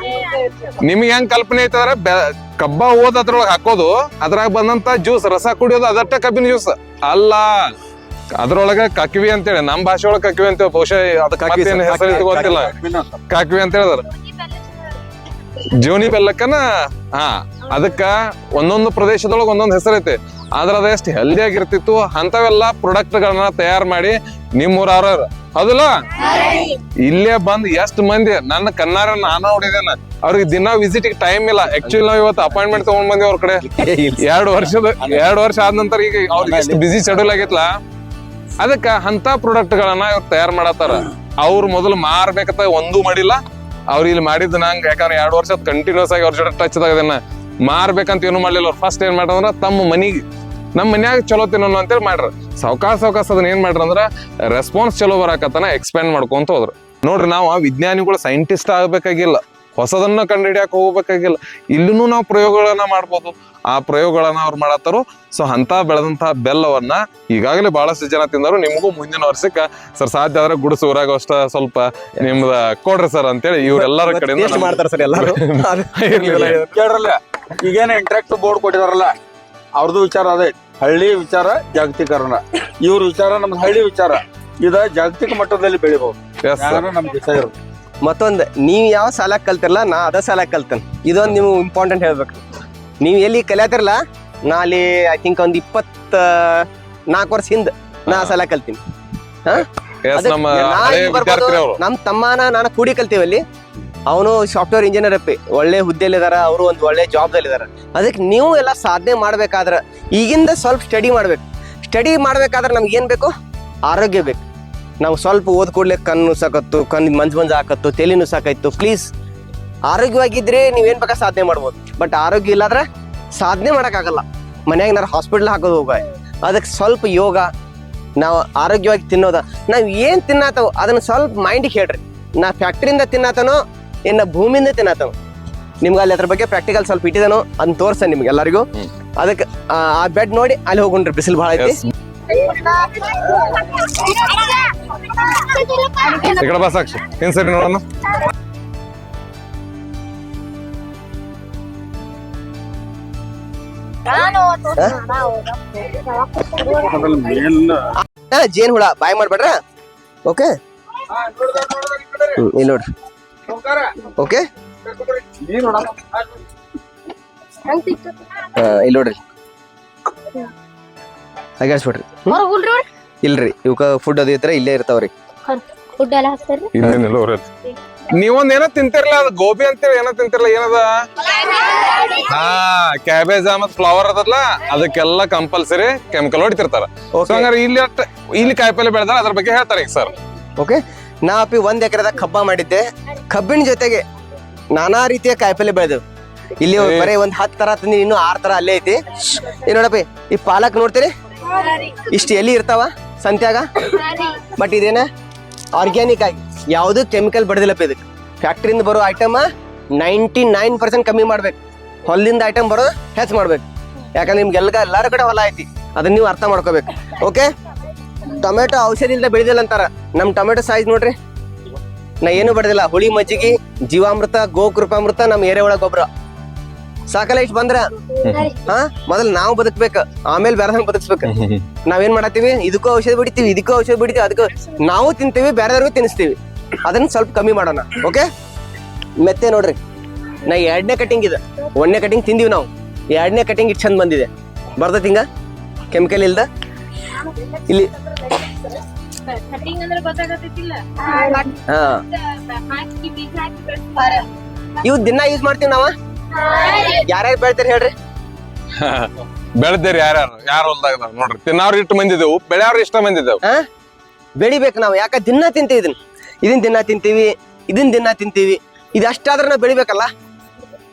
ನಿಮ್ಗೆ ಹೆಂಗ್ ಕಲ್ಪನೆ ಐತಂದ್ರ ಕಬ್ಬ ಓದ್ ಅದ್ರೊಳಗ ಹಾಕೋದು, ಅದ್ರಾಗ ಬಂದಂತ ಜ್ಯೂಸ್ ರಸ ಕುಡಿಯೋದು ಅದಟ್ಟ ಕಬ್ಬಿನ ಜ್ಯೂಸ್ ಅಲ್ಲ. ಅದ್ರೊಳಗ ಕಕ್ವಿ ಅಂತೇಳಿ ನಮ್ ಭಾಷೆ ಒಳಗ ಕಕ್ವಿ ಅಂತೇಳಿ, ಬಹುಶಃ ಅದಕ್ಕೆ ಹೆಸರು ಗೊತ್ತಿಲ್ಲ. ಕಕ್ವಿ ಅಂತ ಹೇಳಿದ್ರ ಜೋನಿ ಬೆಲ್ಲಕ್ಕನ. ಹಾ, ಅದಕ್ಕ ಒಂದೊಂದು ಪ್ರದೇಶದೊಳಗೆ ಒಂದೊಂದು ಹೆಸರೈತಿ ಆದ್ರ ಅದ ಎಷ್ಟು ಹೆಲ್ದಿ ಆಗಿರ್ತಿತ್ತು ಅಂತವೆಲ್ಲ ಪ್ರಾಡಕ್ಟ್ ಗಳನ್ನ ತಯಾರು ಮಾಡಿ ನಿಮ್ಮೂರವ್ರ ಹೌದಲ್ಲ ಇಲ್ಲೇ ಬಂದ್ ಎಷ್ಟ್ ಮಂದಿ ನನ್ನ ಕಣ್ಣಾರ ನಾನ ನೋಡಿದೇನ ಅವ್ರಿಗೆ ದಿನ ವಿಸಿಟ್ ಟೈಮ್ ಇಲ್ಲ ಆಕ್ಚುಲಿ ನಾವ್ ಇವತ್ತು ಅಪಾಯಿಂಟ್ಮೆಂಟ್ ತಗೊಂಡ್ ಬಂದಿ ಅವ್ರ ಕಡೆ 2 ವರ್ಷ ಆದ ನಂತರ ಈಗ ಅವ್ರಿಗೆ ಎಷ್ಟು ಬಿಸಿ ಶೆಡ್ಯೂಲ್ ಆಗೈತ್ಲ ಅದಕ್ಕ ಅಂತ ಪ್ರಾಡಕ್ಟ್ ಗಳನ್ನ ಇವ್ರು ತಯಾರು ಮಾಡತ್ತಾರ ಅವ್ರು ಮೊದಲು ಮಾರ್ಬೇಕಂತ ಒಂದೂ ಮಾಡಿಲ್ಲ ಅವ್ರು ಇಲ್ಲಿ ಮಾಡಿದ್ ನಂಗೆ ಯಾಕಂದ್ರೆ 2 ವರ್ಷ ಕಂಟಿನ್ಯೂಸ್ ಆಗಿ ಅವ್ರ ಜೊತೆ ಟಚ್ ದಾಗದನ್ನ ಮಾರ್ಬೇಕಂತ ಏನು ಮಾಡ್ಲಿಲ್ಲ ಅವ್ರು ಫಸ್ಟ್ ಏನ್ ಮಾಡ್ರಂದ್ರ ತಮ್ಮ ಮನಿಗೆ ನಮ್ಮ ಮನ್ಯಾಗ ಚಲೋ ತಿನ್ನೋಣ ಅಂತೇಳಿ ಮಾಡ್ರ ಸಾವಕಾಶ ಅದನ್ನ ಏನ್ ಮಾಡ್ರಂದ್ರ ರೆಸ್ಪಾನ್ಸ್ ಚಲೋ ಬರಾಕತ್ತನ ಎಕ್ಸ್ಪ್ಯಾಂಡ್ ಮಾಡ್ಕೊಂತ ಹೋದ್ರು ನೋಡ್ರಿ ನಾವು ವಿಜ್ಞಾನಿಗಳು ಸೈಂಟಿಸ್ಟ್ ಆಗ್ಬೇಕಾಗಿಲ್ಲ ಹೊಸದನ್ನ ಕಂಡುಹಿಡಿಯಕ್ ಹೋಗ್ಬೇಕಾಗಿಲ್ಲ ಇಲ್ಲೂ ನಾವು ಪ್ರಯೋಗಗಳನ್ನ ಮಾಡ್ಬೋದು ಆ ಪ್ರಯೋಗಗಳನ್ನ ಅವ್ರು ಮಾಡತ್ತಾರು ಸೊ ಅಂತ ಬೆಳೆದಂತಹ ಬೆಲ್ಲವನ್ನ ಈಗಾಗಲೇ ಬಹಳಷ್ಟು ಜನ ತಿಂದರು ನಿಮಗೂ ಮುಂದಿನ ವರ್ಷಕ್ಕ ಸರ್ ಸಾಧ್ಯ ಆದ್ರೆ ಗುಡಿಸು ಊರಾಗ ಅಷ್ಟ ಸ್ವಲ್ಪ ನಿಮ್ದ ಕೊಡ್ರಿ ಸರ್ ಅಂತೇಳಿ ಇವ್ರೆಲ್ಲರ ಕಡೆಯಿಂದ ಮಾಡ್ತಾರೆ ಸರ್ ಎಲ್ಲಾರು ಕೇಳ್ರಲ್ಲ ಈಗೇನ ಇಂಟ್ರಾಕ್ಟಿವ್ ಬೋರ್ಡ್ ಕೊಟ್ಟಿದಾರಲ್ಲ ಅವ್ರದ್ದು ವಿಚಾರ ಅದೇ ಹಳ್ಳಿ ವಿಚಾರ ಜಾಗತೀಕರಣ ಇವ್ರ ವಿಚಾರ ನಮ್ದು ಹಳ್ಳಿ ವಿಚಾರ ಇದ ಜಾಗತಿಕ ಮಟ್ಟದಲ್ಲಿ ಬೆಳಿಬಹುದು ನಮ್ ದೇಶ ಇರೋದು ಮತ್ತೊಂದು ನೀವ್ ಯಾವ ಸಾಲ ಕಲ್ತಿರಲ್ಲ ನಾ ಅದ ಸಾಲ ಕಲ್ತೇನೆ ಇದೊಂದು ನೀವು ಇಂಪಾರ್ಟೆಂಟ್ ಹೇಳ್ಬೇಕು ನೀವ್ ಎಲ್ಲಿ ಕಲಿಯತಿರಲ್ಲ ನಾ ಅಲ್ಲಿ ಐ ಥಿಂಕ್ ಒಂದ್ 24 ವರ್ಷ ಹಿಂದ ನಾ ಸಾಲ ಕಲ್ತೀನಿ ನಮ್ ತಮ್ಮನ ನಾನು ಕೂಡಿ ಕಲ್ತೀವಿ ಅಲ್ಲಿ ಅವನು ಸಾಫ್ಟ್ವೇರ್ ಇಂಜಿನಿಯರ್ ಅಪ್ಪಿ ಒಳ್ಳೆ ಹುದ್ದೆಲಿ ಇದಾರ ಅವರು ಒಂದು ಒಳ್ಳೆ ಜಾಬ್ದಲ್ಲಿ ಇದಾರ ಅದಕ್ಕೆ ನೀವು ಎಲ್ಲ ಸಾಧನೆ ಮಾಡ್ಬೇಕಾದ್ರ ಈಗಿಂದ ಸ್ವಲ್ಪ ಸ್ಟಡಿ ಮಾಡ್ಬೇಕಾದ್ರೆ ನಮ್ಗೆ ಏನ್ ಬೇಕು ಆರೋಗ್ಯ ಬೇಕು ನಾವು ಸ್ವಲ್ಪ ಓದ್ ಕೂಡ್ಲೆ ಕಣ್ಣು ಸಾಕತ್ತು ಮಂಜ್ ಹಾಕತ್ತು ತಲೆ ಸಾಕಾಯ್ತು ಪ್ಲೀಸ್ ಆರೋಗ್ಯವಾಗಿದ್ರೆ ನೀವೇನ್ ಬೇಕಾ ಸಾಧನೆ ಮಾಡ್ಬೋದು ಬಟ್ ಆರೋಗ್ಯ ಇಲ್ಲಾದ್ರೆ ಸಾಧನೆ ಮಾಡಕ್ಕಾಗಲ್ಲ ಮನ್ಯಾಗ ನಾರು ಹಾಸ್ಪಿಟ್ಲ್ ಹಾಕೋದು ಹೋಗ ಅದಕ್ಕೆ ಸ್ವಲ್ಪ ಯೋಗ ನಾವು ಆರೋಗ್ಯವಾಗಿ ತಿನ್ನೋದ ನಾವ್ ಏನ್ ತಿನ್ನತ್ತವ ಅದನ್ನ ಸ್ವಲ್ಪ ಮೈಂಡಿಗೆ ಹೇಳ್ರಿ ನಾ ಫ್ಯಾಕ್ಟ್ರಿಯಿಂದ ತಿನ್ನತನೋ ಇನ್ನ ಭೂಮಿಯಿಂದ ತಿನ್ನತನೋ ನಿಮ್ಗೆ ಅಲ್ಲಿ ಅದ್ರ ಬಗ್ಗೆ ಪ್ರಾಕ್ಟಿಕಲ್ ಸ್ವಲ್ಪ ಇಟ್ಟಿದನೋ ಅದನ್ನ ತೋರ್ಸ ನಿಮ್ಗೆ ಎಲ್ಲರಿಗೂ ಅದಕ್ಕೆ ಆ ಬೆಡ್ ನೋಡಿ ಅಲ್ಲಿ ಹೋಗ್ರಿ ಬಿಸಿಲು ಭಾಳ ಐತಿ ಈ ಕಡೆ ಬಾ ಸಾಕ್ಷಿ ಇನ್ಸೈಡ್ ನೋಡೋಣ ಜೇನ್ ಹುಳ ಬಾಯ್ ಮಾಡ್ಬೇಡ್ರ ಓಕೆ ಇಲ್ಲಿ ನೋಡ್ರಿ ಓಕೆ ಇಲ್ಲಿ ನೋಡ್ರಿ ಹಾಗಾಡ್ಸ್ಬಿಡ್ರಿ ಇಲ್ರಿ ಇವಕ್ಕ ಫುಡ್ ಅದು ಇತ್ರ ಇಲ್ಲೇ ಇರ್ತಾವ್ರಿ ನೀವೊಂದ್ ಏನೋ ತಿಂತಿರ್ಲ ಅದ್ ಗೋಬಿ ಅಂತೇಳಿ ಏನೋ ತಿಂತಿರ್ಲ ಏನದ ಕ್ಯಾಬೇಜ್ ಮತ್ ಫ್ಲವರ್ ಅದಲ್ಲ ಅದಕ್ಕೆಲ್ಲ ಕಂಪಲ್ಸರಿ ಕೆಮಿಕಲ್ ಹೊಡಿತಿರ್ತಾರ ಹಂಗಾರೆ ಇಲ್ಲಿ ಕಾಯಿಪಲ್ಲೆ ಬೆಳೆದಾರ ಅದ್ರ ಬಗ್ಗೆ ಹೇಳ್ತಾರೆ ಈಗ ಸರ್ ಓಕೆ ನಾ ಅಪ್ಪಿ 1 ಎಕರೆದಾಗ ಕಬ್ಬ ಮಾಡಿದ್ದೆ ಕಬ್ಬಿನ ಜೊತೆಗೆ ನಾನಾ ರೀತಿಯ ಕಾಯಿಪಲ್ಲೆ ಬೆಳೆದೆವು ಇಲ್ಲಿ ಬರೀ ಒಂದ್ 10 ತರ ತಂದಿ ಇನ್ನು 6 ತರ ಅಲ್ಲೇ ಐತಿ ನೋಡಪ್ಪಿ ಈ ಪಾಲಕ್ ನೋಡ್ತೀರಿ ಇಷ್ಟು ಎಲ್ಲಿ ಇರ್ತಾವ ಸಂತ್ಯಾಗ ಬಟ್ ಇದೇನ ಆರ್ಗ್ಯಾನಿಕ್ ಆಗಿ ಯಾವ್ದು ಕೆಮಿಕಲ್ ಬಡದಿಲ್ಲಪ್ಪ ಇದಕ್ಕೆ ಫ್ಯಾಕ್ಟ್ರಿಯಿಂದ ಬರೋ ಐಟಮ್ 99% ಕಮ್ಮಿ ಮಾಡ್ಬೇಕು ಹೊಲದಿಂದ ಐಟಮ್ ಬರೋದು ಹೆಚ್ಚು ಮಾಡ್ಬೇಕು ಯಾಕಂದ್ರೆ ನಿಮ್ಗೆಲ್ಲ ಎಲ್ಲಾರ ಕಡೆ ಹೊಲ ಐತಿ ಅದನ್ನ ನೀವು ಅರ್ಥ ಮಾಡ್ಕೋಬೇಕು ಓಕೆ ಟೊಮೆಟೊ ಔಷಧಿ ಇಲ್ದ ಬೆಳೆದಿಲ್ಲ ಅಂತಾರ ನಮ್ ಟೊಮೆಟೊ ಸೈಜ್ ನೋಡ್ರಿ ನಾ ಏನು ಬಡದಿಲ್ಲ ಹುಳಿ ಮಜ್ಜಿಗೆ ಜೀವಾಮೃತ ಗೋಕೃಪಾಮೃತ ನಮ್ ಎರೆಹುಳ ಗೊಬ್ಬರ ಸಾಕಲ್ಲ ಇಷ್ಟು ಬಂದ್ರ ಮೊದಲ್ ನಾವು ಬದುಕ್ಬೇಕು ಆಮೇಲೆ ಬೇರೆದವ್ರನ್ನ ಬದುಕ್ಸ್ಬೇಕು ನಾವೇನ್ ಮಾಡತ್ತೀವಿ ಇದಕ್ಕೂ ಔಷಧ ಬಿಡ್ತೀವಿ ಅದಕ್ಕೂ ನಾವು ತಿಂತೀವಿ ಬೇರೆದವ್ರಿಗೂ ತಿನ್ನಿಸ್ತೀವಿ ಅದನ್ನ ಸ್ವಲ್ಪ ಕಮ್ಮಿ ಮಾಡೋಣ ಓಕೆ ಮೆತ್ತೆ ನೋಡ್ರಿ ನಾ 2ನೇ ಕಟಿಂಗ್ ಇದೆ 1ನೇ ಕಟಿಂಗ್ ತಿಂದಿವಿ ನಾವು 2ನೇ ಕಟಿಂಗ್ ಇಷ್ಟು ಚಂದ ಬಂದಿದೆ ಬರ್ತೈತಿ ಹಿಂಗ ಕೆಮಿಕಲ್ ಇಲ್ದ ಇಲ್ಲಿ ಇವ್ ದಿನ ಯೂಸ್ ಮಾಡ್ತೀವಿ ನಾವ ಯಾರ್ಯಾರು ಬೆಳಿತಾರ ಹೇಳ್ರಿ ಬೆಳೆದೇರಿ ಯಾರು ಹೊಲ್ದಾಗ ನೋಡ್ರಿ ತಿನ್ನವ್ರು ಇಟ್ಟು ಮಂದಿದೆವು ಬೆಳೆಯವ್ರು ಇಷ್ಟ ಮಂದಿದೆವು ಬೆಳಿಬೇಕು ನಾವು ಯಾಕ ದಿನ ತಿಂತೀವಿ ಇದನ್ನ ದಿನ ತಿಂತೀವಿ ಇದಷ್ಟಾದ್ರೆ ನಾವು ಬೆಳಿಬೇಕಲ್ಲ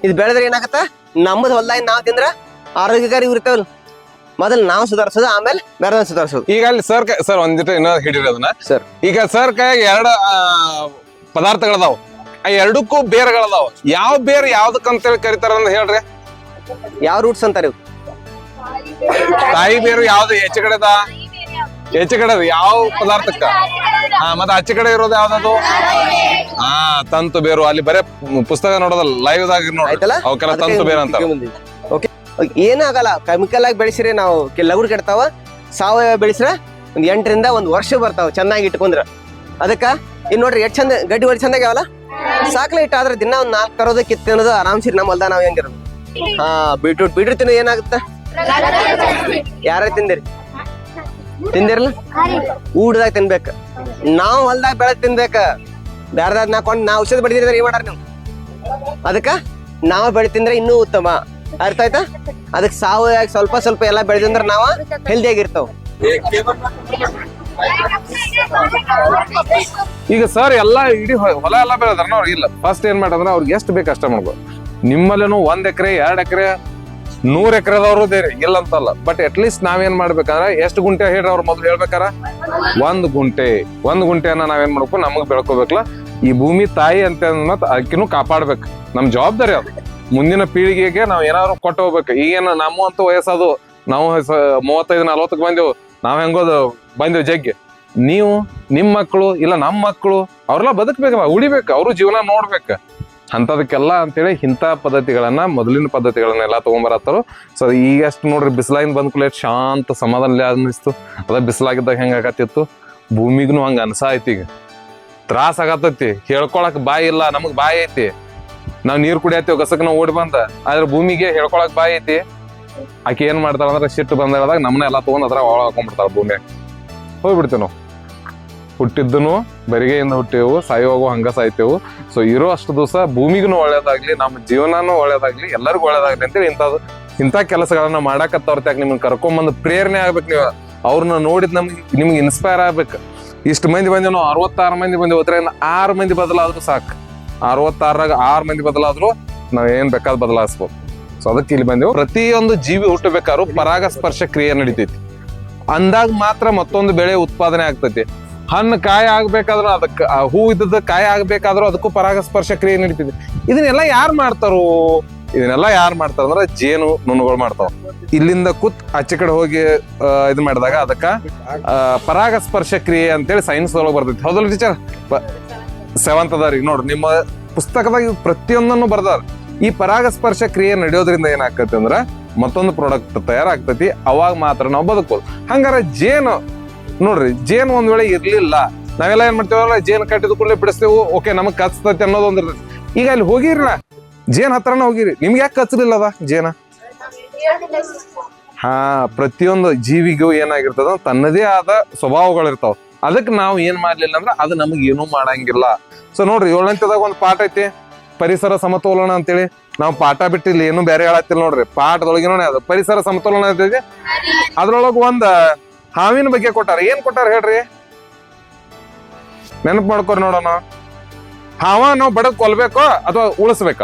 ಇದು ಬೆಳೆದ್ರೆ ಏನಾಗತ್ತ ನಮ್ಮದ್ ಹೊಲ್ದಾಗ ನಾವ್ ತಿಂದ್ರ ಆರೋಗ್ಯಕಾರಿ ಇರ್ತಾವಲ್ಲ ಮೊದಲು ನಾವು ಸುಧಾರಿಸೋದು ಆಮೇಲೆ ಬೇರೆ ಸುಧಾರಿಸೋದು ಈಗ ಅಲ್ಲಿ ಸರ್ ಒಂದಿಟ್ಟು ಇನ್ನೊಂದು ಹಿಡಿರಿ ಅದನ್ನ ಸರ್ ಈಗ ಸರ್ ಕೈಯಾಗ 2 ಪದಾರ್ಥಗಳದಾವ ಆ 2ಕ್ಕೂ ಬೇರ್ಗಳದಾವ ಯಾವ ಬೇರ್ ಯಾವ್ದಕ್ಕಂತೇಳಿ ಕರಿತಾರ ಅಂತ ಹೇಳ್ರಿ ಯಾವ ರೂಟ್ಸ್ ಅಂತಾರೆ ತಾಯಿ ಬೇರು ಯಾವ್ದು ಹೆಚ್ಚು ಕಡೆ ಯಾವ ಪದಾರ್ಥಕ್ಕ ಮತ್ತೆ ಆಚೆ ಕಡೆ ಇರೋದು ಯಾವ್ದದು ತಂತು ಬೇರು ಅಲ್ಲಿ ಬರೇ ಪುಸ್ತಕ ನೋಡೋದಲ್ಲ ಲೈವ್ ದಾಗ ನೋಡಲ್ಲ ಅವಕ್ಕೆಲ್ಲ ತಂತು ಬೇರು ಅಂತ ಓಕೆ ಏನಾಗಲ್ಲ ಕೆಮಿಕಲ್ ಆಗಿ ಬೆಳೆಸಿದ್ರೆ ನಾವು ಲಗುಡ್ ಕೆಡ್ತಾವ ಸಾವಯವ ಬೆಳೆಸಿದ್ರೆ ಒಂದ್ 8 ರಿಂದ 1 ವರ್ಷ ಬರ್ತಾವ ಚೆನ್ನಾಗಿ ಇಟ್ಕೊಂಡ್ರ ಅದಕ್ಕ ಇನ್ ನೋಡ್ರಿ ಎಷ್ಟ್ ಚಂದ ಗಡ್ಡಿ ಒಳ್ಳೆ ಚಂದಾಗ್ಯಾವಲ್ಲ ಸಾಕ್ಲ ಇಟ್ಟಾದ್ರೆ ದಿನ ಒಂದ್ 4 ತರೋದ ಕಿತ್ತ ಅನ್ನೋದು ಆರಾಮ್ಸಿರಿ ನಮ್ಮ ಹೊಲ್ದ ನಾವ್ ಹೆಂಗಿರೋದು ಹಾ ಬೀಟ್ರೂಟ್ ತಿನ್ನೋ ಏನಾಗುತ್ತೆ? ಯಾರ ತಿಂದಿರಿ? ತಿಂದಿರಲ್ಲ? ಊಟದಾಗ ತಿನ್ಬೇಕ, ನಾವು ಹೊಲ್ದಾಗ ಬೆಳೆ ತಿನ್ಬೇಕ. ಬ್ಯಾರ್ದಾಗ ನಾಕೊಂಡು ನಾ ಔಷಧ ಬಡಿದಿದ್ರೆ ಏನ್ ಮಾಡಾರ ನೀವು? ಅದಕ್ಕ ನಾವ ಬೆಳೆ ತಿಂದ್ರೆ ಇನ್ನೂ ಉತ್ತಮ. ಅರ್ಥ ಆಯ್ತಾ? ಅದಕ್ಕೆ ಸಾವಯವ ಸ್ವಲ್ಪ ಎಲ್ಲಾ ಬೆಳೆದಂದ್ರ ನಾವ ಹೆಲ್ದಿ ಆಗಿರ್ತಾವ. ಈಗ ಸರ್ ಎಲ್ಲಾ ಇಡೀ ಹೊಲ ಎಲ್ಲ ಬೆಳೆದಾರ ಅವ್ರಿಗೆ ಇಲ್ಲ. ಫಸ್ಟ್ ಏನ್ ಮಾಡಂದ್ರೆ ಅವ್ರಿಗೆ ಎಷ್ಟು ಬೇಕು ಅಷ್ಟ ಮಾಡ್ಬೋದು. ನಿಮ್ಮಲ್ಲೇನು 1 ಎಕರೆ 2 ಎಕರೆ 100 ಎಕರೆದವ್ರು ಬೇರೆ ಇಲ್ಲ ಅಂತಲ್ಲ. ಬಟ್ ಅಟ್ ಲೀಸ್ಟ್ ನಾವೇನ್ ಮಾಡ್ಬೇಕಂದ್ರೆ ಎಷ್ಟು ಗುಂಟೆ ಹೇಳ್ರಿ ಅವ್ರು ಮೊದಲು ಹೇಳ್ಬೇಕಾರ? 1 ಗುಂಟೆಯನ್ನ ನಾವೇನ್ ಮಾಡ್ಬೇಕು, ನಮಗ್ ಬೆಳ್ಕೋಬೇಕಲ್ಲ. ಈ ಭೂಮಿ ತಾಯಿ ಅಂತ ಅದಕ್ಕಿನ್ನೂ ಕಾಪಾಡ್ಬೇಕು. ನಮ್ ಜವಾಬ್ದಾರಿ ಅದು. ಮುಂದಿನ ಪೀಳಿಗೆಗೆ ನಾವ್ ಏನಾದ್ರು ಕೊಟ್ಟು ಹೋಗ್ಬೇಕು. ಈಗೇನು ನಮ್ಮ ಅಂತ ವಯಸ್ಸದು, ನಾವು 35-40 ಬಂದೆವು, ನಾವ್ ಹೆಂಗೋದು ಬಂದೆವು ಜಗ್ಗಿ. ನೀವು ನಿಮ್ ಮಕ್ಕಳು ಇಲ್ಲ ನಮ್ಮ ಮಕ್ಕಳು ಅವ್ರೆಲ್ಲ ಬದುಕ್ಬೇಕಲ್ಲ, ಉಳಿಬೇಕು, ಅವ್ರು ಜೀವನ ನೋಡ್ಬೇಕು. ಅಂತದಕ್ಕೆಲ್ಲ ಅಂತೇಳಿ ಇಂಥ ಪದ್ಧತಿಗಳನ್ನ, ಮೊದಲಿನ ಪದ್ಧತಿಗಳನ್ನೆಲ್ಲ ತಗೊಂಬರತ್ತಾರು. ಸೊ ಈಗಷ್ಟು ನೋಡ್ರಿ, ಬಿಸಿಲಾಗಿಂದ ಬಂದ್ ಕೂಡಲೇ ಶಾಂತ ಸಮಾಧಾನ ಅನ್ನಿಸ್ತು. ಅದ ಬಿಸಿಲಾಗಿದ್ದಾಗ ಹೆಂಗ ಆಗತ್ತಿತ್ತು, ಭೂಮಿಗೂ ಹಂಗ ಅನ್ಸಾಯ್ತಿ. ಈಗ ತ್ರಾಸ ಆಗತ್ತೈತಿ, ಹೇಳ್ಕೊಳಕ್ ಬಾಯಿ ಇಲ್ಲ, ನಮಗ್ ಬಾಯಿ ಐತಿ. ನಾವ್ ನೀರ್ ಕುಡಿಯತ್ತೀವಿ ಗಸಕ್ ನಾವು ಓಡಿ ಬಂದ, ಆದ್ರೆ ಭೂಮಿಗೆ ಹೇಳ್ಕೊಳಕ್ ಬಾಯಿ ಐತಿ. ಆಕೆ ಏನ್ ಮಾಡ್ತಾಳ ಅಂದ್ರೆ ಸಿಟ್ಟು ಬಂದಾಗ ನಮ್ಮನ್ನ ಎಲ್ಲಾ ತಗೊಂಡ್ ಅದ್ರ ಒಳ ಹಾಕೊಂಡ್ಬಿಡ್ತಾಳ. ಭೂಮಿ ಹೋಗ್ಬಿಡ್ತೇವೆ ನಾವು. ಹುಟ್ಟಿದ್ದನು ಬರಿಗೆಯಿಂದ ಹುಟ್ಟೇವು, ಸಾಯುವಾಗೂ ಹಂಗ ಸಾಯ್ತೇವು. ಸೊ ಇರೋ ಅಷ್ಟು ದಿವಸ ಭೂಮಿಗೂ ಒಳ್ಳೇದಾಗ್ಲಿ, ನಮ್ಮ ಜೀವನನೂ ಒಳ್ಳೇದಾಗ್ಲಿ, ಎಲ್ಲರಿಗೂ ಒಳ್ಳೇದಾಗ್ಲಿ ಅಂತೇಳಿ ಇಂಥ ಕೆಲಸಗಳನ್ನ ಮಾಡಾಕತ್ತವ್ರತಾಗ ನಿಮ್ಗೆ ಕರ್ಕೊಂಬಂದು ಪ್ರೇರಣೆ ಆಗ್ಬೇಕು. ನೀವು ಅವ್ರನ್ನ ನೋಡಿದ್ ನಿಮ್ಗೆ ಇನ್ಸ್ಪೈರ್ ಆಗ್ಬೇಕು. ಇಷ್ಟು ಮಂದಿ ಬಂದೇವು ನಾವು, 66 ಮಂದಿ ಬಂದೇವು. 6 ಮಂದಿ ಬದಲಾದ್ರು ಸಾಕು. 66ರಾಗ 6 ಮಂದಿ ಬದಲಾದ್ರು ನಾವ್ ಏನ್ ಬೇಕಾದ್ ಬದಲಾಯಿಸ್ಬೋದು. ಸೊ ಅದಕ್ಕೆ ಇಲ್ಲಿ ಬಂದೆವು. ಪ್ರತಿಯೊಂದು ಜೀವಿ ಹುಟ್ಟಬೇಕಾದ್ರು ಪರಾಗಸ್ಪರ್ಶ ಕ್ರಿಯೆ ನಡೀತೈತಿ. ಅಂದಾಗ ಮಾತ್ರ ಮತ್ತೊಂದು ಬೆಳೆ ಉತ್ಪಾದನೆ ಆಗ್ತೈತಿ. ಹಣ್ಣು ಕಾಯಿ ಆಗ್ಬೇಕಾದ್ರೂ, ಅದಕ್ಕೆ ಹೂ ಇದ್ದದ ಕಾಯಿ ಆಗ್ಬೇಕಾದ್ರೂ ಅದಕ್ಕೂ ಪರಾಗಸ್ಪರ್ಶ ಕ್ರಿಯೆ ನಡೀತೈತಿ. ಇದನ್ನೆಲ್ಲ ಯಾರು ಮಾಡ್ತಾರೋ? ಇದನ್ನೆಲ್ಲ ಯಾರು ಮಾಡ್ತಾರ ಅಂದ್ರೆ ಜೇನು ನುಣುಗಳು ಮಾಡ್ತಾವ. ಇಲ್ಲಿಂದ ಆಚೆ ಕಡೆ ಹೋಗಿ ಇದು ಮಾಡಿದಾಗ ಅದಕ್ಕ ಪರಾಗಸ್ಪರ್ಶ ಕ್ರಿಯೆ ಅಂತೇಳಿ ಸೈನ್ಸ್ ಒಳಗೆ ಬರ್ತೈತಿ. ಹೌದಲ್ಲ ಟೀಚರ್? 7th ಅದಾರಿ ನೋಡ್ರಿ, ನಿಮ್ಮ ಪುಸ್ತಕದಾಗ ಪ್ರತಿಯೊಂದನ್ನು ಬರ್ದಾರ. ಈ ಪರಾಗಸ್ಪರ್ಶ ಕ್ರಿಯೆ ನಡೆಯೋದ್ರಿಂದ ಏನಾಗ್ತೈತಿ ಅಂದ್ರ ಮತ್ತೊಂದು ಪ್ರಾಡಕ್ಟ್ ತಯಾರಾಗ್ತೈತಿ. ಅವಾಗ ಮಾತ್ರ ನಾವು ಬದುಕೋದು. ಹಂಗಾರ ಜೇನು ನೋಡ್ರಿ, ಜೇನು ಒಂದ್ ವೇಳೆ ಇರ್ಲಿಲ್ಲ, ನಾವೆಲ್ಲ ಏನ್ ಮಾಡ್ತೇವಲ್ಲ, ಜೇನು ಕಟ್ಟಿದ ಕೂಡಲೇ ಬಿಡಿಸ್ತೇವು, ಓಕೆ ನಮಗ್ ಕಚ್ತೈತಿ ಅನ್ನೋದು ಒಂದಿರ್ತೈತಿ. ಈಗ ಅಲ್ಲಿ ಹೋಗಿರಲ್ಲ, ಜೇನ್ ಹತ್ರನ ಹೋಗಿರಿ, ನಿಮ್ಗೆ ಯಾಕೆ ಕಚ್ಚಲಿಲ್ಲ ಅದ ಜೇನ? ಹಾ, ಪ್ರತಿಯೊಂದು ಜೀವಿಗೂ ಏನಾಗಿರ್ತದ, ತನ್ನದೇ ಆದ ಸ್ವಭಾವಗಳಿರ್ತಾವ. ಅದಕ್ಕೆ ನಾವು ಏನ್ ಮಾಡ್ಲಿಲ್ಲ ಅಂದ್ರೆ ಅದು ನಮಗ್ ಏನೂ ಮಾಡಂಗಿಲ್ಲ. ಸೊ ನೋಡ್ರಿ, 7ನೇದಾಗ ಒಂದು ಪಾಠ ಐತಿ, ಪರಿಸರ ಸಮತೋಲನ ಅಂತೇಳಿ. ನಾವು ಪಾಠ ಬಿಟ್ಟಿಲ್ಲ, ಏನು ಬೇರೆ ಹೇಳತ್ತಿಲ್ಲ ನೋಡ್ರಿ. ಪಾಠದೊಳಗೇನೋ ಅದು ಪರಿಸರ ಸಮತೋಲನ ಅಂತೈತಿ. ಅದ್ರೊಳಗ ಒಂದ್ ಹಾವಿನ ಬಗ್ಗೆ ಕೊಟ್ಟಾರ. ಏನ್ ಕೊಟ್ಟಾರ ಹೇಳ್ರಿ? ನೆನಪು ಮಾಡ್ಕೊರಿ ನೋಡೋಣ. ಹಾವ ನಾವು ಬಡಕ್ ಕೊಲ್ಬೇಕೋ ಅಥವಾ ಉಳಿಸ್ಬೇಕ?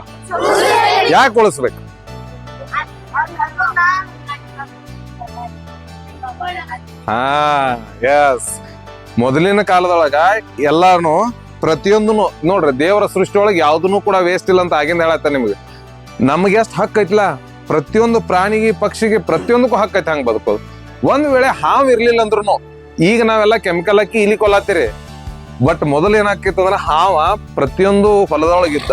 ಯಾಕೆ ಉಳಿಸ್ಬೇಕು? ಹಾ, ಎಸ್. ಮೊದಲಿನ ಕಾಲದೊಳಗ ಎಲ್ಲಾನು ಪ್ರತಿಯೊಂದನು ನೋಡ್ರಿ, ದೇವರ ಸೃಷ್ಟಿ ಒಳಗೆ ಯಾವ್ದನ್ನು ಕೂಡ ವೇಸ್ಟ್ ಇಲ್ಲ ಅಂತ ಆಗಿಂದ ಹೇಳತ್ತ ನಿಮ್ಗೆ. ನಮ್ಗೆ ಎಷ್ಟು ಹಕ್ಕು ಐತಿಲ್ಲ, ಪ್ರತಿಯೊಂದು ಪ್ರಾಣಿಗೆ ಪಕ್ಷಿಗೆ ಪ್ರತಿಯೊಂದಕ್ಕೂ ಹಕ್ಕು ಐತಿ ಹಂಗ ಬದುಕೋದು. ಒಂದ್ ವೇಳೆ ಹಾವು ಇರ್ಲಿಲ್ಲ ಅಂದ್ರೂ, ಈಗ ನಾವೆಲ್ಲ ಕೆಮಿಕಲ್ ಹಾಕಿ ಇಲಿ ಕೊಲ್ಲಾತಿರಿ. ಬಟ್ ಮೊದಲು ಏನಾಗ್ತಿತ್ತು ಅಂದ್ರೆ ಹಾವ ಪ್ರತಿಯೊಂದು ಹೊಲದೊಳಗಿದ್ದ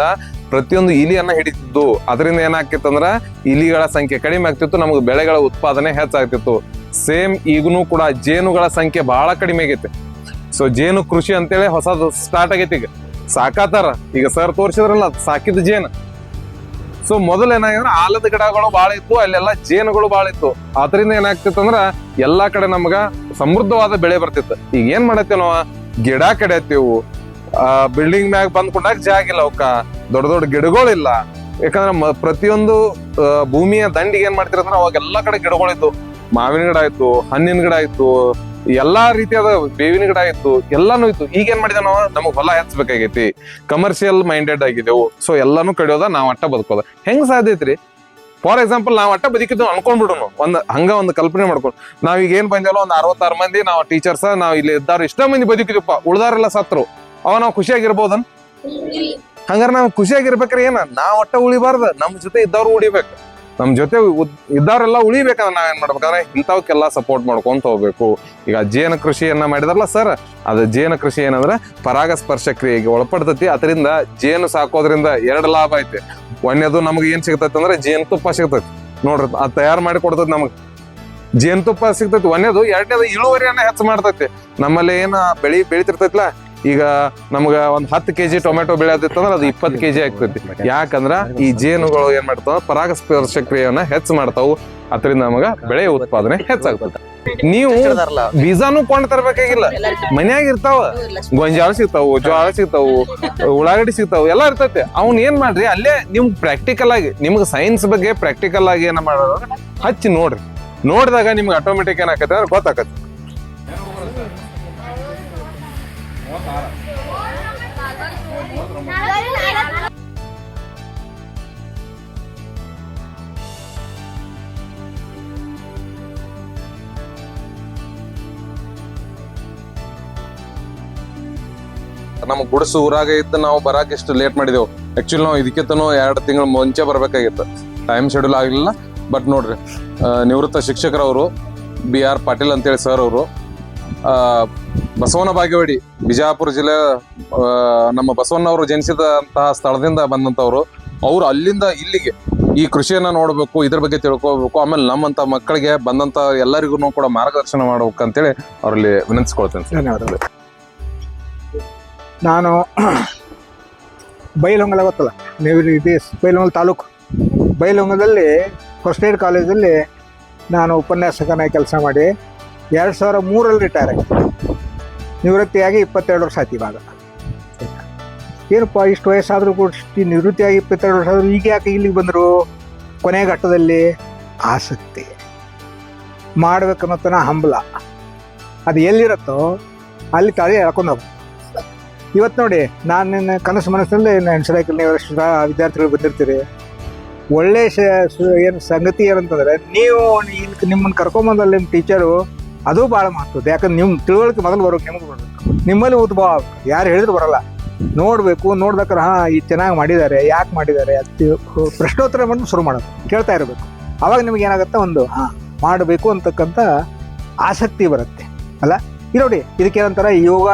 ಪ್ರತಿಯೊಂದು ಇಲಿಯನ್ನ ಹಿಡಿತಿದ್ದು. ಅದರಿಂದ ಏನಾಗ್ತಿತ್ತು ಅಂದ್ರ ಇಲಿಗಳ ಸಂಖ್ಯೆ ಕಡಿಮೆ ಆಗ್ತಿತ್ತು, ನಮ್ಗೆ ಬೆಳೆಗಳ ಉತ್ಪಾದನೆ ಹೆಚ್ಚಾಗ್ತಿತ್ತು. ಸೇಮ್ ಈಗನೂ ಕೂಡ ಜೇನುಗಳ ಸಂಖ್ಯೆ ಬಹಳ ಕಡಿಮೆ ಆಗೈತೆ. ಸೊ ಜೇನು ಕೃಷಿ ಅಂತೇಳಿ ಹೊಸದು ಸ್ಟಾರ್ಟ್ ಆಗೈತಿ. ಈಗ ಸಾಕಾತಾರ, ಈಗ ಸರ್ ತೋರಿಸಿದ್ರಲ್ಲ ಸಾಕಿದ ಜೇನು. ಸೊ ಮೊದಲು ಏನಾಗಿದ್ರೆ ಆಲದ ಗಿಡಗಳು ಬಾಳ ಇತ್ತು, ಅಲ್ಲೆಲ್ಲ ಜೇನುಗಳು ಬಾಳ ಇತ್ತು. ಅದರಿಂದ ಏನಾಗ್ತಿತ್ತು ಅಂದ್ರ ಎಲ್ಲಾ ಕಡೆ ನಮ್ಗ ಸಮೃದ್ಧವಾದ ಬೆಳೆ ಬರ್ತಿತ್ತು. ಈಗ ಏನ್ ಮಾಡತ್ತೇವ್ ನಾವು, ಗಿಡ ಕಡಿಯತ್ತೇವು. ಬಿಲ್ಡಿಂಗ್ ಮ್ಯಾಗ ಬಂದ್ಕೊಂಡಾಗ ಜಾಗ ಇಲ್ಲ, ಅವಕ್ಕ ದೊಡ್ಡ ದೊಡ್ಡ ಗಿಡಗಳಿಲ್ಲ. ಯಾಕಂದ್ರ ಪ್ರತಿಯೊಂದು ಭೂಮಿಯ ದಂಡಿಗೆ ಏನ್ ಮಾಡ್ತಿರಂದ್ರ ಅವಾಗ ಎಲ್ಲಾ ಕಡೆ ಗಿಡಗಳಿತ್ತು. ಮಾವಿನ ಗಿಡ ಇತ್ತು, ಹಣ್ಣಿನ ಗಿಡ ಇತ್ತು, ಎಲ್ಲಾ ರೀತಿಯಾದ ಬೇವಿನ ಗಿಡ ಇತ್ತು, ಎಲ್ಲಾನು ಇತ್ತು. ಈಗ ಏನ್ ಮಾಡಿದ ನಾವು, ನಮಗ್ ಹೊಲ ಹೆಚ್ಚಬೇಕಾಗೈತಿ, ಕಮರ್ಷಿಯಲ್ ಮೈಂಡೆಡ್ ಆಗಿದ್ದೆವು. ಸೊ ಎಲ್ಲಾನು ಕಡಿಯೋದ, ನಾವ್ ಅಟ್ಟ ಬದುಕೋದ. ಹೆಂಗ್ ಸಾಧ್ಯ ಐತ್ರಿ? ಫಾರ್ ಎಕ್ಸಾಂಪಲ್, ನಾವ್ ಅಟ್ಟ ಬದುಕಿದ್ವಿ ಅನ್ಕೊಂಡ್ಬಿಡುನು, ಒಂದು ಕಲ್ಪನೆ ಮಾಡ್ಕೊಂಡು. ನಾವ್ ಈಗ ಏನ್ ಬಂದೇವಲ್ಲ, ಒಂದ್ 66 ಮಂದಿ ನಾವು ಟೀಚರ್ಸ್, ನಾವ್ ಇಲ್ಲಿ ಇದ್ದಾರ ಇಷ್ಟ ಮಂದಿ ಬದುಕಿದ್ವಪ್ಪ, ಉಳ್ದಾರೆಲ್ಲ ಸತ್ರು, ಅವ ನಾವ್ ಖುಷಿಯಾಗಿರ್ಬೋದನ್? ಹಂಗಾರ ನಾವ್ ಖುಷಿಯಾಗಿರ್ಬೇಕ್ರೆ ಏನ, ನಾವ್ ಒಟ್ಟ ಉಳಿಬಾರ್ದ, ನಮ್ ಜೊತೆ ಇದ್ದವ್ರು ಉಳಿಬೇಕು. ನಮ್ ಜೊತೆ ಇದ್ದವ್ರೆಲ್ಲ ಉಳಿಬೇಕಂದ್ರೆ ನಾವೇನ್ ಮಾಡ್ಬೇಕಂದ್ರೆ ಇಂಥವಕ್ಕೆಲ್ಲ ಸಪೋರ್ಟ್ ಮಾಡ್ಕೊಂತ ಹೋಗ್ಬೇಕು. ಈಗ ಜೇನು ಕೃಷಿಯನ್ನ ಮಾಡಿದಾರಲ್ಲ ಸರ್, ಅದು ಜೇನು ಕೃಷಿ ಏನಂದ್ರೆ ಪರಾಗಸ್ಪರ್ಶ ಕ್ರಿಯೆಗೆ ಒಳಪಡ್ತೈತಿ. ಅದರಿಂದ ಜೇನು ಸಾಕೋದ್ರಿಂದ 2 ಲಾಭ ಐತಿ. ಒಂದೇದು ನಮ್ಗೆ ಏನ್ ಸಿಗ್ತೈತಿ ಅಂದ್ರೆ ಜೇನುತುಪ್ಪ ಸಿಗ್ತೈತಿ ನೋಡ್ರಿ, ಅದ್ ತಯಾರು ಮಾಡಿ ಕೊಡ್ತೈತಿ ನಮಗ್. ಜೇನುತುಪ್ಪ ಸಿಗ್ತೈತಿ ಒಂದೇದು. 2ನೇದು ಇಳುವರಿಯನ್ನ ಹೆಚ್ಚು ಮಾಡ್ತೈತಿ. ನಮ್ಮಲ್ಲಿ ಏನ ಬೆಳಿತಿರ್ತೈತಿಲ್ಲ, ಈಗ ನಮ್ಗ ಒಂದ್ 10 kg ಟೊಮೆಟೊ ಬೆಳೆಯತ್ತಂದ್ರ ಅದು 20 kg ಆಗ್ತೈತಿ. ಯಾಕಂದ್ರ ಈ ಜೇನುಗಳು ಏನ್ ಮಾಡ್ತಾವ, ಪರಾಗಸ್ಪರ್ಶ ಕ್ರಿಯೆಯನ್ನ ಹೆಚ್ಚು ಮಾಡ್ತಾವು. ಅದರಿಂದ ನಮಗ ಬೆಳೆ ಉತ್ಪಾದನೆ ಹೆಚ್ಚಾಗ್ತದೆ. ನೀವು ಬೀಜಾನು ಕೊಂಡ್ ತರಬೇಕಾಗಿಲ್ಲ, ಮನ್ಯಾಗ ಇರ್ತಾವ. ಗೊಂಜಾಳ ಸಿಗ್ತಾವು, ಜೋಳ ಸಿಗ್ತಾವು, ಉಳ್ಳಾಗಡ್ಡಿ ಸಿಗ್ತಾವು, ಎಲ್ಲಾ ಇರ್ತೈತಿ. ಅವ್ನ ಏನ್ ಮಾಡ್ರಿ, ಅಲ್ಲೇ ನಿಮ್ಗ್ ಪ್ರಾಕ್ಟಿಕಲ್ ಆಗಿ, ನಿಮ್ಗೆ ಸೈನ್ಸ್ ಬಗ್ಗೆ ಪ್ರಾಕ್ಟಿಕಲ್ ಆಗಿ ಏನ ಮಾಡೋದು ಹಚ್ಚಿ ನೋಡ್ರಿ. ನೋಡಿದಾಗ ನಿಮ್ಗೆ ಆಟೋಮೆಟಿಕ್ ಏನಾಕತ್ತೆ ಅಂದ್ರೆ ಗೊತ್ತಾಕತ್ತೆ. ನಮ್ಮ ಗುಡ್ಸು ಊರಾಗ ಇತ್ತು, ನಾವು ಬರಾಕ ಎಷ್ಟು ಲೇಟ್ ಮಾಡಿದೆವು. ಆಕ್ಚುಲಿ ನಾವು ಇದಕ್ಕಿಂತನೂ 2 ತಿಂಗಳ ಮುಂಚೆ ಬರ್ಬೇಕಾಗಿತ್ತು, ಟೈಮ್ ಶೆಡ್ಯೂಲ್ ಆಗಲಿಲ್ಲ. ಬಟ್ ನೋಡ್ರಿ, ನಿವೃತ್ತ ಶಿಕ್ಷಕರವರು BR ಪಾಟೀಲ್ ಅಂತೇಳಿ ಸರ್ ಅವರು, ಬಸವನ ಬಾಗೇವಾಡಿ ಬಿಜಾಪುರ ಜಿಲ್ಲೆ, ನಮ್ಮ ಬಸವಣ್ಣವರು ಜನಿಸಿದಂತಹ ಸ್ಥಳದಿಂದ ಬಂದಂತವ್ರು. ಅವ್ರು ಅಲ್ಲಿಂದ ಇಲ್ಲಿಗೆ ಈ ಕೃಷಿಯನ್ನ ನೋಡ್ಬೇಕು, ಇದ್ರ ಬಗ್ಗೆ ತಿಳ್ಕೊಬೇಕು, ಆಮೇಲೆ ನಮ್ಮಂತ ಮಕ್ಕಳಿಗೆ ಬಂದಂತ ಎಲ್ಲರಿಗೂ ಕೂಡ ಮಾರ್ಗದರ್ಶನ ಮಾಡ್ಬೇಕು ಅಂತೇಳಿ ಅವರಲ್ಲಿ ವಿನಂತಿಸ್ಕೊಳ್ತೇನೆ. ಧನ್ಯವಾದಗಳು. ನಾನು ಬೈಲಹೊಂಗಲ ಗೊತ್ತಲ್ಲ ನೀವು, ಇದು ಬೈಲಹೊಂಗಲ ತಾಲೂಕು. ಬೈಲಹೊಂಗಲದಲ್ಲಿ ಫಸ್ಟ್ ಏಡ್ ಕಾಲೇಜಲ್ಲಿ ನಾನು ಉಪನ್ಯಾಸಕನಾಗಿ ಕೆಲಸ ಮಾಡಿ 2003ರಲ್ಲಿ ರಿಟೈರ್ ಆಗಿದೆ. ನಿವೃತ್ತಿಯಾಗಿ 22 ವರ್ಷ ಆಯ್ತು ಇವಾಗ. ಏನಪ್ಪ ಇಷ್ಟು ವಯಸ್ಸಾದರೂ ಕೂಡ ನಿವೃತ್ತಿಯಾಗಿ 22 ವರ್ಷ ಆದರೂ ಈಗ ಯಾಕೆ ಇಲ್ಲಿಗೆ ಬಂದರು? ಕೊನೆ ಘಟ್ಟದಲ್ಲಿ ಆಸಕ್ತಿ ಮಾಡ್ಬೇಕನ್ನೋತನ ಹಂಬಲ ಅದು ಎಲ್ಲಿರುತ್ತೋ ಅಲ್ಲಿ ತಾಳಿ ಎಳ್ಕೊಂಡು ಹೋಗ್ಬೇಕು. ಇವತ್ತು ನೋಡಿ, ನಾನು ನಿನ್ನ ಕನಸು ಮನಸ್ಸಿನಲ್ಲಿ ಹೆಣ್ಸರಾಯ್ಕಲ್ ನೀವು ವಿದ್ಯಾರ್ಥಿಗಳು ಬಂದಿರ್ತೀರಿ. ಒಳ್ಳೆ ಏನು ಸಂಗತಿ ಏನಂತಂದರೆ, ನೀವು ನಿಮ್ಮನ್ನು ಕರ್ಕೊಂಬಂದಲ್ಲಿ ನಿಮ್ಮ ಟೀಚರು ಅದು ಭಾಳ ಮಹತ್ವದ್ದು. ಯಾಕಂದ್ರೆ ನಿಮ್ಮ ತಿಳುವಳಿಕೆ ಮೊದಲು ಬರ್ಬೇಕು, ನಿಮ್ಗೆ ಬರ್ಬೇಕು, ನಿಮ್ಮಲ್ಲಿ ಉದ್ಭವ ಆಗ್ಬೇಕು. ಯಾರು ಹೇಳಿದ್ರು ಬರೋಲ್ಲ, ನೋಡಬೇಕು. ನೋಡ್ಬೇಕಾದ್ರೆ ಇದು ಚೆನ್ನಾಗಿ ಮಾಡಿದ್ದಾರೆ, ಯಾಕೆ ಮಾಡಿದ್ದಾರೆ ಅದು ಪ್ರಶ್ನೋತ್ತರ ಮಾಡಿ ಶುರು ಮಾಡೋದು, ಕೇಳ್ತಾ ಇರಬೇಕು. ಆವಾಗ ನಿಮ್ಗೆ ಏನಾಗುತ್ತೆ, ಒಂದು ಮಾಡಬೇಕು ಅಂತಕ್ಕಂಥ ಆಸಕ್ತಿ ಬರುತ್ತೆ ಅಲ್ಲ. ಇದು ನೋಡಿ, ಇದಕ್ಕೇನಂತಾರೆ ಯೋಗ.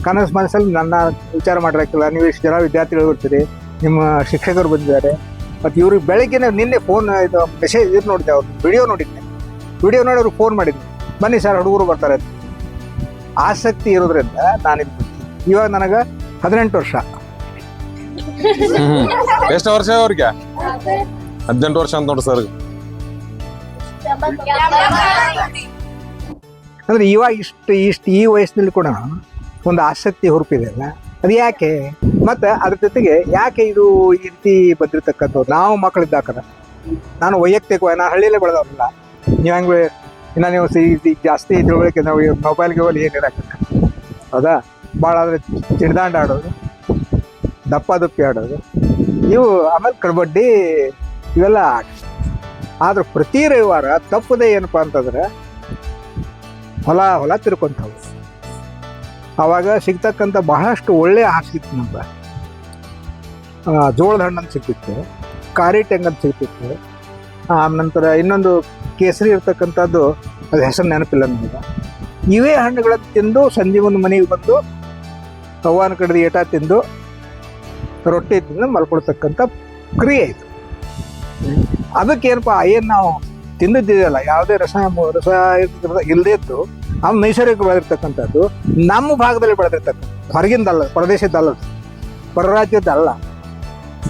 ಕನಸು ಮನಸ್ಸಲ್ಲಿ ನನ್ನ ವಿಚಾರ ಮಾಡಿರಕ್ಕಿಲ್ಲ. ನೀವು ಇಷ್ಟು ಜನ ವಿದ್ಯಾರ್ಥಿಗಳು ಇರ್ತೀರಿ, ನಿಮ್ಮ ಶಿಕ್ಷಕರು ಬಂದಿದ್ದಾರೆ. ಮತ್ತು ಇವ್ರಿಗೆ ಬೆಳಗ್ಗೆ ನಿನ್ನೆ ಫೋನ್ ಇದು ಮೆಸೇಜ್ ಇದು ನೋಡಿದೆ, ಅವ್ರು ವಿಡಿಯೋ ನೋಡಿ ಅವ್ರಿಗೆ ಫೋನ್ ಮಾಡಿದ್ದೆ, ಬನ್ನಿ ಸರ್ ಹುಡುಗರು ಬರ್ತಾರೆ. ಆಸಕ್ತಿ ಇರೋದ್ರಿಂದ ನಾನಿದ್ದು ಇವಾಗ ನನಗೆ 18 ವರ್ಷ. ಎಷ್ಟು ವರ್ಷ ಅವ್ರಿಗೆ? 18 ವರ್ಷ ಅಂತ ನೋಡಿ ಸರ್. ಅಂದರೆ ಇವಾಗ ಇಷ್ಟು ಈ ವಯಸ್ಸಿನಲ್ಲಿ ಕೂಡ ಒಂದು ಆಸಕ್ತಿ ಹುರುಪಿದೆ ಅಲ್ಲ, ಅದು ಯಾಕೆ? ಮತ್ತು ಅದ್ರ ಜೊತೆಗೆ ಯಾಕೆ ಇದು ಈ ರೀತಿ ಬಂದಿರತಕ್ಕಂಥದ್ದು? ನಾವು ಮಕ್ಕಳಿದ್ದಾಕರ, ನಾನು ವೈಯಕ್ತಿಕವಾಗಿ ನಾನು ಹಳ್ಳಿಯಲ್ಲೇ ಬೆಳೆದವ್ರಲ್ಲ. ನೀವು ಹಂಗೆ ಇನ್ನು ನೀವು ಜಾಸ್ತಿ ತಿಳುವಳಿಕೆ, ನಾವು ಮೊಬೈಲ್ಗೆ ಹೋಗಿ ಏನಿರಕ್ಕೆ ಹೌದಾ, ಭಾಳ ಆದರೆ ಚಿಣದಾಂಡ ಆಡೋದು, ದಪ್ಪ ದುಪ್ಪಿ ಆಡೋದು, ಇವು ಆಮೇಲೆ ಕಬಡ್ಡಿ ಇವೆಲ್ಲ ಆಟ. ಆದ್ರೆ ಪ್ರತಿ ರವಿವಾರ ತಪ್ಪದೆ ಏನಪ್ಪ ಅಂತಂದ್ರೆ ಹೊಲ ತಿರ್ಕೊಂತವು. ಆವಾಗ ಸಿಗ್ತಕ್ಕಂಥ ಬಹಳಷ್ಟು ಒಳ್ಳೆಯ ಆಹಾರ ಸಿಕ್ತು ನಮ್ಗೆ. ಜೋಳದ ಹಣ್ಣಂತ ಸಿಗ್ತಿತ್ತು, ಕಾರಿ ಟೆಂಗಂತ ಸಿಗ್ತಿತ್ತು. ನಂತರ ಇನ್ನೊಂದು ಕೇಸರಿ ಇರ್ತಕ್ಕಂಥದ್ದು, ಅದು ಹೆಸರು ನೆನಪಿಲ್ಲ ನಮಗೆ. ಇವೇ ಹಣ್ಣುಗಳನ್ನು ತಿಂದು ಸಂಜೆ ಒಂದು ಮನೆಗೆ ಬಂದು ಅವ್ವನ ಕಡೆದು ಏಟ ತಿಂದು ರೊಟ್ಟಿ ತಿಂದು ಮಲ್ಕೊಳ್ತಕ್ಕಂಥ ಕ್ರಿಯೆ ಇದು. ಅದಕ್ಕೇನಪ್ಪ, ಏನು ನಾವು ತಿಂದಿದ್ದೀವಲ್ಲ, ಯಾವುದೇ ರಸ ಇಲ್ಲದೇ ಇದ್ದು ಅವ್ನು ನೈಸರ್ಗಿಕ ಬೆಳೆದಿರ್ತಕ್ಕಂಥದ್ದು, ನಮ್ಮ ಭಾಗದಲ್ಲಿ ಬೆಳೆದಿರ್ತಕ್ಕಂಥ, ಹೊರಗಿಂದಲ್ಲ, ಪ್ರದೇಶದ್ದಲ್ಲ, ಪರರಾಜ್ಯದ್ದಲ್ಲ.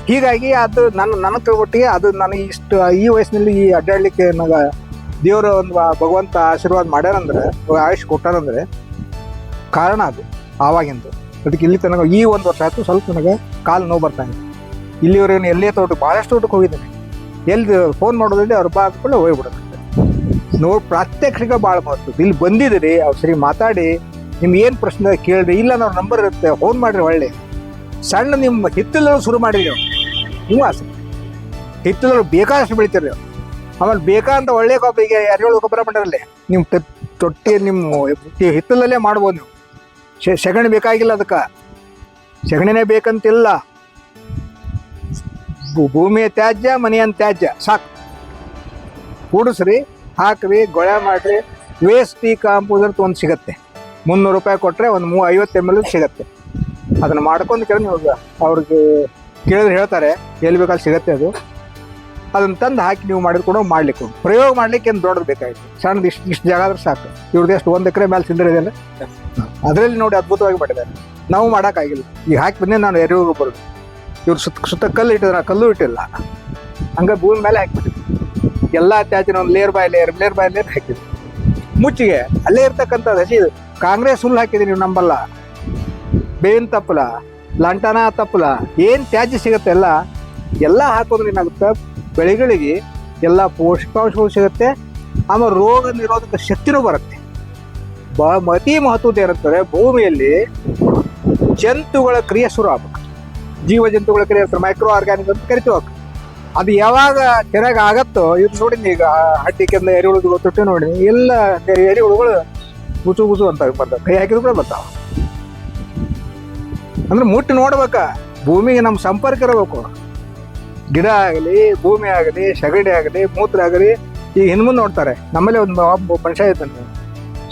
ಹೀಗಾಗಿ ಅದು ನನ್ನ ತಿಳ್ಬಿಟ್ಟಿಗೆ ಅದು ನನಗೆ ಇಷ್ಟು ಈ ವಯಸ್ಸಿನಲ್ಲಿ ಈ ಅಡ್ಡಾಡಲಿಕ್ಕೆ ನನಗೆ ದೇವರು ಒಂದು ಭಗವಂತ ಆಶೀರ್ವಾದ ಮಾಡ್ಯಾರಂದ್ರೆ, ಆಯುಷ್ ಕೊಟ್ಟಾರಂದ್ರೆ ಕಾರಣ ಅದು ಆವಾಗಿಂದು. ಅದಕ್ಕೆ ಇಲ್ಲಿ ತನಕ ಈ 1 ವರ್ಷ ಆಯಿತು ಸ್ವಲ್ಪ ನನಗೆ ಕಾಲು ನೋವು ಬರ್ತಾಯಿದೆ. ಇಲ್ಲಿವರೆಗೂ ಎಲ್ಲೇ ತೋಟಕ್ಕೆ ಭಾಳಷ್ಟು ತೋಟಕ್ಕೆ ಹೋಗಿದ್ದೇನೆ. ಎಲ್ಲಿ ಫೋನ್ ಮಾಡೋದ್ರಲ್ಲಿ ಅವ್ರು ಬಾದ್ಕೊಂಡು ಹೋಗ್ಬಿಡುತ್ತೆ. ಪ್ರಾತ್ಯಕ್ಷಿಕ ಭಾಳ ಮಹತ್ವದ್ದು. ಇಲ್ಲಿ ಬಂದಿದ್ದೀರಿ, ಅವ್ರು ಸರಿ ಮಾತಾಡಿ, ನಿಮ್ಗೆ ಏನು ಪ್ರಶ್ನೆ ಕೇಳಿರಿ, ಇಲ್ಲ ನಾವು ನಂಬರ್ ಇರುತ್ತೆ, ಫೋನ್ ಮಾಡಿರಿ. ಒಳ್ಳೆ ಸಣ್ಣ ನಿಮ್ಮ ಹಿತ್ತಲಲ್ಲಿ ಶುರು ಮಾಡಿರಿ ನೀವು. ಆಸೆ ಹಿತ್ತಲಲ್ಲಿ ಬೇಕಾದಷ್ಟು ಬೆಳಿತೀರಿ. ಆಮೇಲೆ ಬೇಕಂತ ಒಳ್ಳೆ ಗೊಬ್ಬರ, ಈಗ 2 ಗೊಬ್ಬರ ಮಾಡಿರಲ್ಲ, ನಿಮ್ಮ ತೊಟ್ಟಿ ನಿಮ್ಮ ಹಿತ್ತಲಲ್ಲೇ ಮಾಡ್ಬೋದು ನೀವು. ಸಗಣಿ ಬೇಕಾಗಿಲ್ಲ, ಅದಕ್ಕೆ ಸಗಣಿನೇ ಬೇಕಂತಿಲ್ಲ. ಭೂಮಿಯ ತ್ಯಾಜ್ಯ, ಮನೆಯ ತ್ಯಾಜ್ಯ ಸಾಕು, ಕೂಡಿಸ್ರಿ, ಹಾಕ್ರಿ, ಗೊಳೆ ಮಾಡಿರಿ. ವೇಸ್ಟ್ ಕಾಂಪೋಸ್ ಅಂತ ಒಂದು ಸಿಗುತ್ತೆ, 300 ರೂಪಾಯಿ ಕೊಟ್ಟರೆ ಒಂದು 50 ml ಸಿಗುತ್ತೆ. ಅದನ್ನು ಮಾಡ್ಕೊಂಡು ಕೇಳಿ ನೀವು ಅವ್ರಿಗೆ ಕೇಳಿದ್ರೆ ಹೇಳ್ತಾರೆ, ಎಲ್ಲಿ ಬೇಕಲ್ಲಿ ಸಿಗುತ್ತೆ ಅದು. ಅದನ್ನು ತಂದು ಹಾಕಿ ನೀವು ಮಾಡಿದ್ರು ಕೂಡ ಮಾಡ್ಲಿಕ್ಕೆ ಪ್ರಯೋಗ ಮಾಡ್ಲಿಕ್ಕೆ ಏನು ದೊಡ್ಡದು ಬೇಕಾಗಿತ್ತು. ಸಣ್ಣದು ಇಷ್ಟು ಜಾಗ ಆದ್ರೆ ಸಾಕು. ಇವ್ರದ್ದು ಎಷ್ಟು 1 ಎಕರೆ ಮೇಲೆ ಸಿಂದ್ರೆ ಇದೆಯಲ್ಲ, ಅದರಲ್ಲಿ ನೋಡಿ ಅದ್ಭುತವಾಗಿ ಮಾಡಿದ್ದಾರೆ. ನಾವು ಮಾಡೋಕ್ಕಾಗಿಲ್ಲ. ಈಗ ಹಾಕಿ ಬಂದೆ ನಾನು ಎರೆಹುಳು ಬರೋದು, ಇವ್ರು ಸುತ್ತ ಕಲ್ಲು ಇಟ್ಟಿದ್ರೆ ಕಲ್ಲು ಇಟ್ಟಿಲ್ಲ, ಹಂಗೆ ಭೂಮಿ ಮೇಲೆ ಹಾಕಿಬಿಟ್ಟಿದ್ವಿ. ಎಲ್ಲ ತ್ಯಾಜ್ಯನ ಒಂದು ಲೇಯರ್ ಬೈ ಲೇಯರ್ ಹಾಕಿದ್ವಿ. ಮುಚ್ಚಿಗೆ ಅಲ್ಲೇ ಇರ್ತಕ್ಕಂಥ ಹಸಿ ಕಾಂಗ್ರೆಸ್ ಹುಲ್ಲು ಹಾಕಿದ್ರಿ ನೀವು ನಂಬಲ್ಲ. ಬೇವಿನ ತಪ್ಪಲ, ಲಂಟನ ತಪ್ಪಲ, ಏನು ತ್ಯಾಜ್ಯ ಸಿಗುತ್ತೆ ಎಲ್ಲ ಹಾಕೋದ್ರೆ ಏನಾಗುತ್ತೆ, ಬೆಳೆಗಳಿಗೆ ಎಲ್ಲ ಪೋಷಕಾಂಶಗಳು ಸಿಗುತ್ತೆ. ಆಮೇಲೆ ರೋಗ ನಿರೋಧಕ ಶಕ್ತಿನೂ ಬರುತ್ತೆ. ಅತಿ ಮಹತ್ವದ ಏನಂತಾರೆ, ಭೂಮಿಯಲ್ಲಿ ಜಂತುಗಳ ಕ್ರಿಯೆ ಶುರು ಆಗ್ಬೇಕು. ಜೀವ ಜಂತುಗಳ ಕ್ರಿಯೆ ಇರ್ತಾರೆ, ಮೈಕ್ರೋ ಆರ್ಗ್ಯಾನಿಕ್ ಅಂತ ಕರಿತೀವಿ. ಅದು ಯಾವಾಗ ಚೆನ್ನಾಗಿ ಆಗತ್ತೋ, ಇದು ನೋಡಿ ಈಗ ಹಡ್ಡಿಕೆಂದ ಎರೆಹುಳುಗಳು ತೊಟ್ಟೆ ನೋಡಿ, ಎಲ್ಲ ಎರೆಹುಳುಗಳು ಗುಸು ಅಂತ ಬರ್ತಾವೆ, ಕೈ ಹಾಕಿದ್ರು ಕೂಡ ಬರ್ತಾವೆ. ಅಂದ್ರೆ ಮುಟ್ಟಿ ನೋಡ್ಬೇಕ, ಭೂಮಿಗೆ ನಮ್ಮ ಸಂಪರ್ಕ ಇರಬೇಕು. ಗಿಡ ಆಗಲಿ, ಭೂಮಿ ಆಗಲಿ, ಸಗಣಿ ಆಗಲಿ, ಮೂತ್ರ ಆಗಲಿ. ಈಗ ಹಿಂದ್ಮುಂದೆ ನೋಡ್ತಾರೆ, ನಮ್ಮಲ್ಲೇ ಒಬ್ಬ ಮನುಷ್ಯ ಇದ್ದಾನೆ,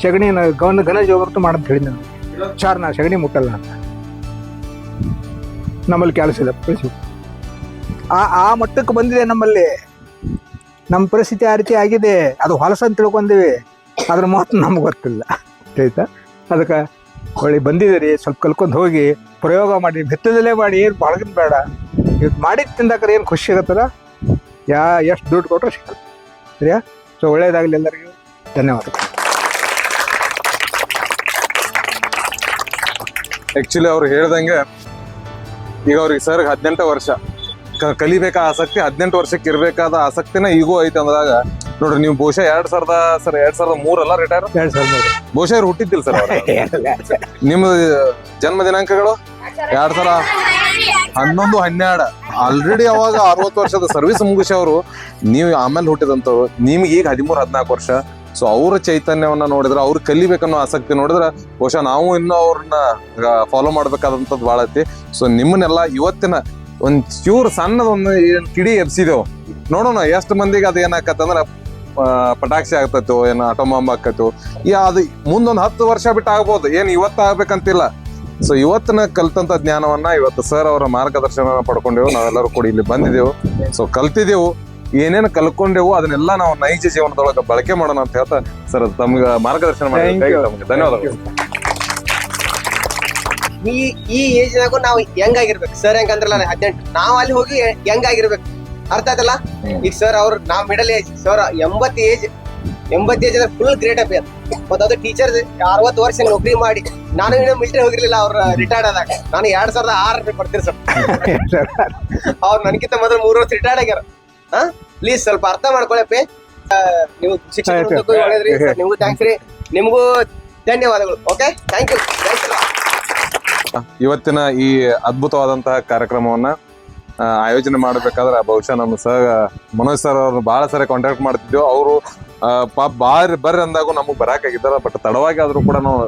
ಸಗಣಿನ ಘನ ಜೋಗರ್ತು ಮಾಡಂತ ಹೇಳಿದ ನಾನು, ಸಾರ್ ನಾ ಸಗಣಿ ಮುಟ್ಟಲ್ಲ ಅಂತ. ನಮ್ಮಲ್ಲಿ ಕೆಲಸ ಇಲ್ಲ, ಪರಿಸ್ಥಿತಿ ಆ ಮಟ್ಟಕ್ಕೆ ಬಂದಿದೆ ನಮ್ಮಲ್ಲಿ. ನಮ್ಮ ಪರಿಸ್ಥಿತಿ ಆ ರೀತಿ ಆಗಿದೆ. ಅದು ಹೊಲಸ ಅಂತ ತಿಳ್ಕೊಂಡಿವಿ, ಅದ್ರ ಮಹತ್ವ ನಮ್ಗೆ ಗೊತ್ತಿಲ್ಲ. ಆಯ್ತಾ? ಅದಕ್ಕೆ ಒಳ್ಳೆ ಬಂದಿದ್ದೀರಿ, ಸ್ವಲ್ಪ ಕಲ್ಕೊಂಡು ಹೋಗಿ ಪ್ರಯೋಗ ಮಾಡಿ, ಬೆತ್ತದಲ್ಲೇ ಮಾಡಿ, ಏನು ಬಳಗಿನ ಬೇಡ. ಇದು ಮಾಡಿ ತಿಂದಾಕ್ರೆ ಏನು ಖುಷಿ ಸಿಗತ್ತಲ್ಲ, ಎಷ್ಟು ದುಡ್ಡು ಕೊಟ್ಟರೆ ಸಿಗಲ್ಲ. ಸರಿಯಾ? ಸೊ ಒಳ್ಳೇದಾಗಲಿ ಎಲ್ಲರಿಗೂ. ಧನ್ಯವಾದಗಳು. ಆಕ್ಚುಲಿ ಅವ್ರು ಹೇಳ್ದಂಗೆ ಈಗ ಅವ್ರಿಗೆ ಸರ್ 18 ವರ್ಷ ಕಲಿಬೇಕಾದ ಆಸಕ್ತಿ, 18 ವರ್ಷಕ್ಕೆ ಇರ್ಬೇಕಾದ ಆಸಕ್ತಿನ ಈಗೂ ಐತೆ ಅಂದಾಗ ನೋಡ್ರಿ, ನೀವು ಬಹುಶಃ 2003 ರಿಟೈರ್, 2003 ಬಹುಶಃ ಅವ್ರು ಹುಟ್ಟಿದ್ದಿಲ್ಲ ಸರ್. ನಿಮ್ಮ ಜನ್ಮ ದಿನಾಂಕಗಳು 2011, 12. ಆಲ್ರೆಡಿ ಅವಾಗ 60 ವರ್ಷದ ಸರ್ವಿಸ್ ಮುಗಿಸಿ ಅವರು, ನೀವು ಆಮೇಲೆ ಹುಟ್ಟಿದಂಥವ್ರು, ನಿಮ್ಗೆ ಈಗ 13-14 ವರ್ಷ. ಸೊ ಅವ್ರ ಚೈತನ್ಯವನ್ನ ನೋಡಿದ್ರೆ, ಅವ್ರು ಕಲಿಬೇಕನ್ನೋ ಆಸಕ್ತಿ ನೋಡಿದ್ರೆ, ಬಹುಶಃ ನಾವು ಇನ್ನೂ ಅವ್ರನ್ನ ಫಾಲೋ ಮಾಡ್ಬೇಕಾದಂಥದ್ದು ಭಾಳ ಐತಿ. ಸೊ ನಿಮ್ಮನ್ನೆಲ್ಲ ಇವತ್ತಿನ ಒಂದ್ ಚೂರು ಸಣ್ಣದೊಂದು ಕಿಡಿ ಎಬ್ಸಿದೆವು, ನೋಡೋಣ ಎಷ್ಟು ಮಂದಿಗೆ ಅದು ಏನಾಕತ್ತಂದ್ರ ಪಟಾಕ್ಷಿ ಆಗ್ತೈತೋ, ಏನು ಆಟೋ ಬಾಂಬ್ ಆಕೈತೋ. ಅದು ಮುಂದೊಂದು 10 ವರ್ಷ ಬಿಟ್ಟು ಆಗ್ಬೋದು, ಏನು ಇವತ್ತು ಆಗ್ಬೇಕಂತಿಲ್ಲ. ಸೊ ಇವತ್ತಿನ ಕಲ್ತಂತ ಜ್ಞಾನವನ್ನ ಇವತ್ತು ಸರ್ ಅವರ ಮಾರ್ಗದರ್ಶನ ಪಡ್ಕೊಂಡೆವು, ನಾವೆಲ್ಲರೂ ಕೂಡ ಇಲ್ಲಿ ಬಂದಿದ್ದೆವು. ಸೊ ಕಲ್ತಿದ್ದೆವು, ಏನೇನು ಕಲ್ಕೊಂಡೆವು ಅದನ್ನೆಲ್ಲ ನಾವು ನೈಜ ಜೀವನದೊಳಗೆ ಬಳಕೆ ಮಾಡೋಣ ಅಂತ ಹೇಳ್ತಾ ಸರ್ ತಮ್ಗೆ ಮಾರ್ಗದರ್ಶನ ಮಾಡಿ ತಮ್ಗೆ ಧನ್ಯವಾದಗಳು. ಈ ಏಜ್ ನಾಗು ನಾವು ಹೆಂಗ್ ಆಗಿರ್ಬೇಕು ಸರ್, ಹೆಂಗಂದ್ರಲ್ಲ 18, ನಾವು ಅಲ್ಲಿ ಹೋಗಿ ಹೆಂಗ್ ಆಗಿರ್ಬೇಕು, ಅರ್ಥ ಆಯ್ತಲ್ಲ? ಈಗ ಸರ್ ಅವ್ರು ನಾವ್ ಮಿಡಲ್ ಏಜ್, ಸರ್ 80 ಏಜ್ ಅಂದ್ರೆ ಫುಲ್ ಗ್ರೇಟ್ ಅಪ್. ಮತ್ತೆ ಅದು ಟೀಚರ್ 60 ವರ್ಷ ನೌಕರಿ ಮಾಡಿ, ನಾನು ಇನ್ನೂ ಮಿಲಿಟರಿ ಹೋಗಿರ್ಲಿಲ್ಲ. ಅವ್ರ ರಿಟೈರ್ಡ್ ಆದಾಗ ನಾನು 2006 ಬರ್ತೀನಿ ಸರ್. ಅವ್ರು ನನ್ಕಿಂತ ಮೊದಲು 3 ವರ್ಷ ರಿಟೈರ್ಡ್ ಆಗ್ಯಾರ. ಪ್ಲೀಸ್ ಸ್ವಲ್ಪ ಅರ್ಥ ಮಾಡ್ಕೊಳಪ್ಪೆ. ನೀವು ಶಿಕ್ಷಕರು ಹೇಳಿದ್ರಿ, ನಿಮ್ಗೂ ಥ್ಯಾಂಕ್ಸ್ ರೀ, ನಿಮ್ಗೂ ಧನ್ಯವಾದಗಳು. Okay, thank you. ಇವತ್ತಿನ ಈ ಅದ್ಭುತವಾದಂತಹ ಕಾರ್ಯಕ್ರಮವನ್ನ ಆಯೋಜನೆ ಮಾಡಬೇಕಾದ್ರೆ ಬಹುಶಃ ನಮ್ಮ ಸರ್ ಮನೋಜ್ ಸರ್ ಅವ್ರನ್ನ ಬಹಳ ಸರಿ ಕಾಂಟ್ಯಾಕ್ಟ್ ಮಾಡ್ತಿದ್ದೆವು. ಅವರು ಬರ್ರಿ ಅಂದಾಗೂ ನಮಗ್ ಬರಾಕಾಗಿದ್ದಾರ, ಬಟ್ ತಡವಾಗಿ ಆದ್ರೂ ಕೂಡ ನಾವು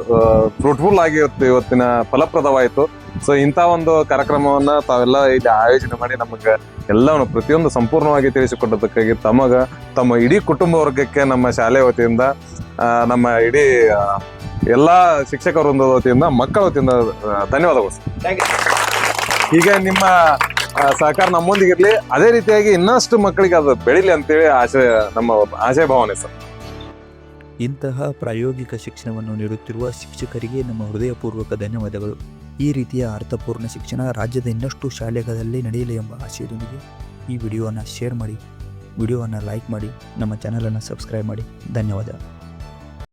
ಫ್ರೂಟ್ಫುಲ್ ಆಗಿ ಇವತ್ತಿನ ಫಲಪ್ರದವಾಯಿತು. ಸೊ ಇಂಥ ಒಂದು ಕಾರ್ಯಕ್ರಮವನ್ನ ತಾವೆಲ್ಲ ಇಲ್ಲಿ ಆಯೋಜನೆ ಮಾಡಿ ನಮಗೆ ಎಲ್ಲವನ್ನು ಪ್ರತಿಯೊಂದು ಸಂಪೂರ್ಣವಾಗಿ ತಿಳಿಸಿಕೊಟ್ಟದಕ್ಕಾಗಿ ತಮ್ಮ ಇಡೀ ಕುಟುಂಬ ವರ್ಗಕ್ಕೆ ನಮ್ಮ ಶಾಲೆ ವತಿಯಿಂದ, ನಮ್ಮ ಇಡೀ ಎಲ್ಲಾ ಶಿಕ್ಷಕ ವೃಂದದ ವತಿಯಿಂದ, ಮಕ್ಕಳ ವತಿಯಿಂದ ಧನ್ಯವಾದಗಳು. ಹೀಗೆ ನಿಮ್ಮ ಸಹಕಾರ ನಮ್ಮೊಂದಿಗಿರ್ಲಿ, ಅದೇ ರೀತಿಯಾಗಿ ಇನ್ನಷ್ಟು ಮಕ್ಕಳಿಗೆ ಅದು ಬೆಳಿಲಿ ಅಂತೇಳಿ ನಮ್ಮ ಆಶಯ ಭಾವನೆ ಸರ್. ಇಂತಹ ಪ್ರಾಯೋಗಿಕ ಶಿಕ್ಷಣವನ್ನು ನೀಡುತ್ತಿರುವ ಶಿಕ್ಷಕರಿಗೆ ನಮ್ಮ ಹೃದಯಪೂರ್ವಕ ಧನ್ಯವಾದಗಳು. ಈ ರೀತಿಯ ಅರ್ಥಪೂರ್ಣ ಶಿಕ್ಷಣ ರಾಜ್ಯದ ಇನ್ನಷ್ಟು ಶಾಲೆಗಳಲ್ಲಿ ನಡೆಯಲಿ ಎಂಬ ಆಶಯದೊಂದಿಗೆ ಈ ವಿಡಿಯೋವನ್ನು ಶೇರ್ ಮಾಡಿ, ವಿಡಿಯೋವನ್ನು ಲೈಕ್ ಮಾಡಿ, ನಮ್ಮ ಚಾನಲನ್ನು ಸಬ್ಸ್ಕ್ರೈಬ್ ಮಾಡಿ. ಧನ್ಯವಾದ.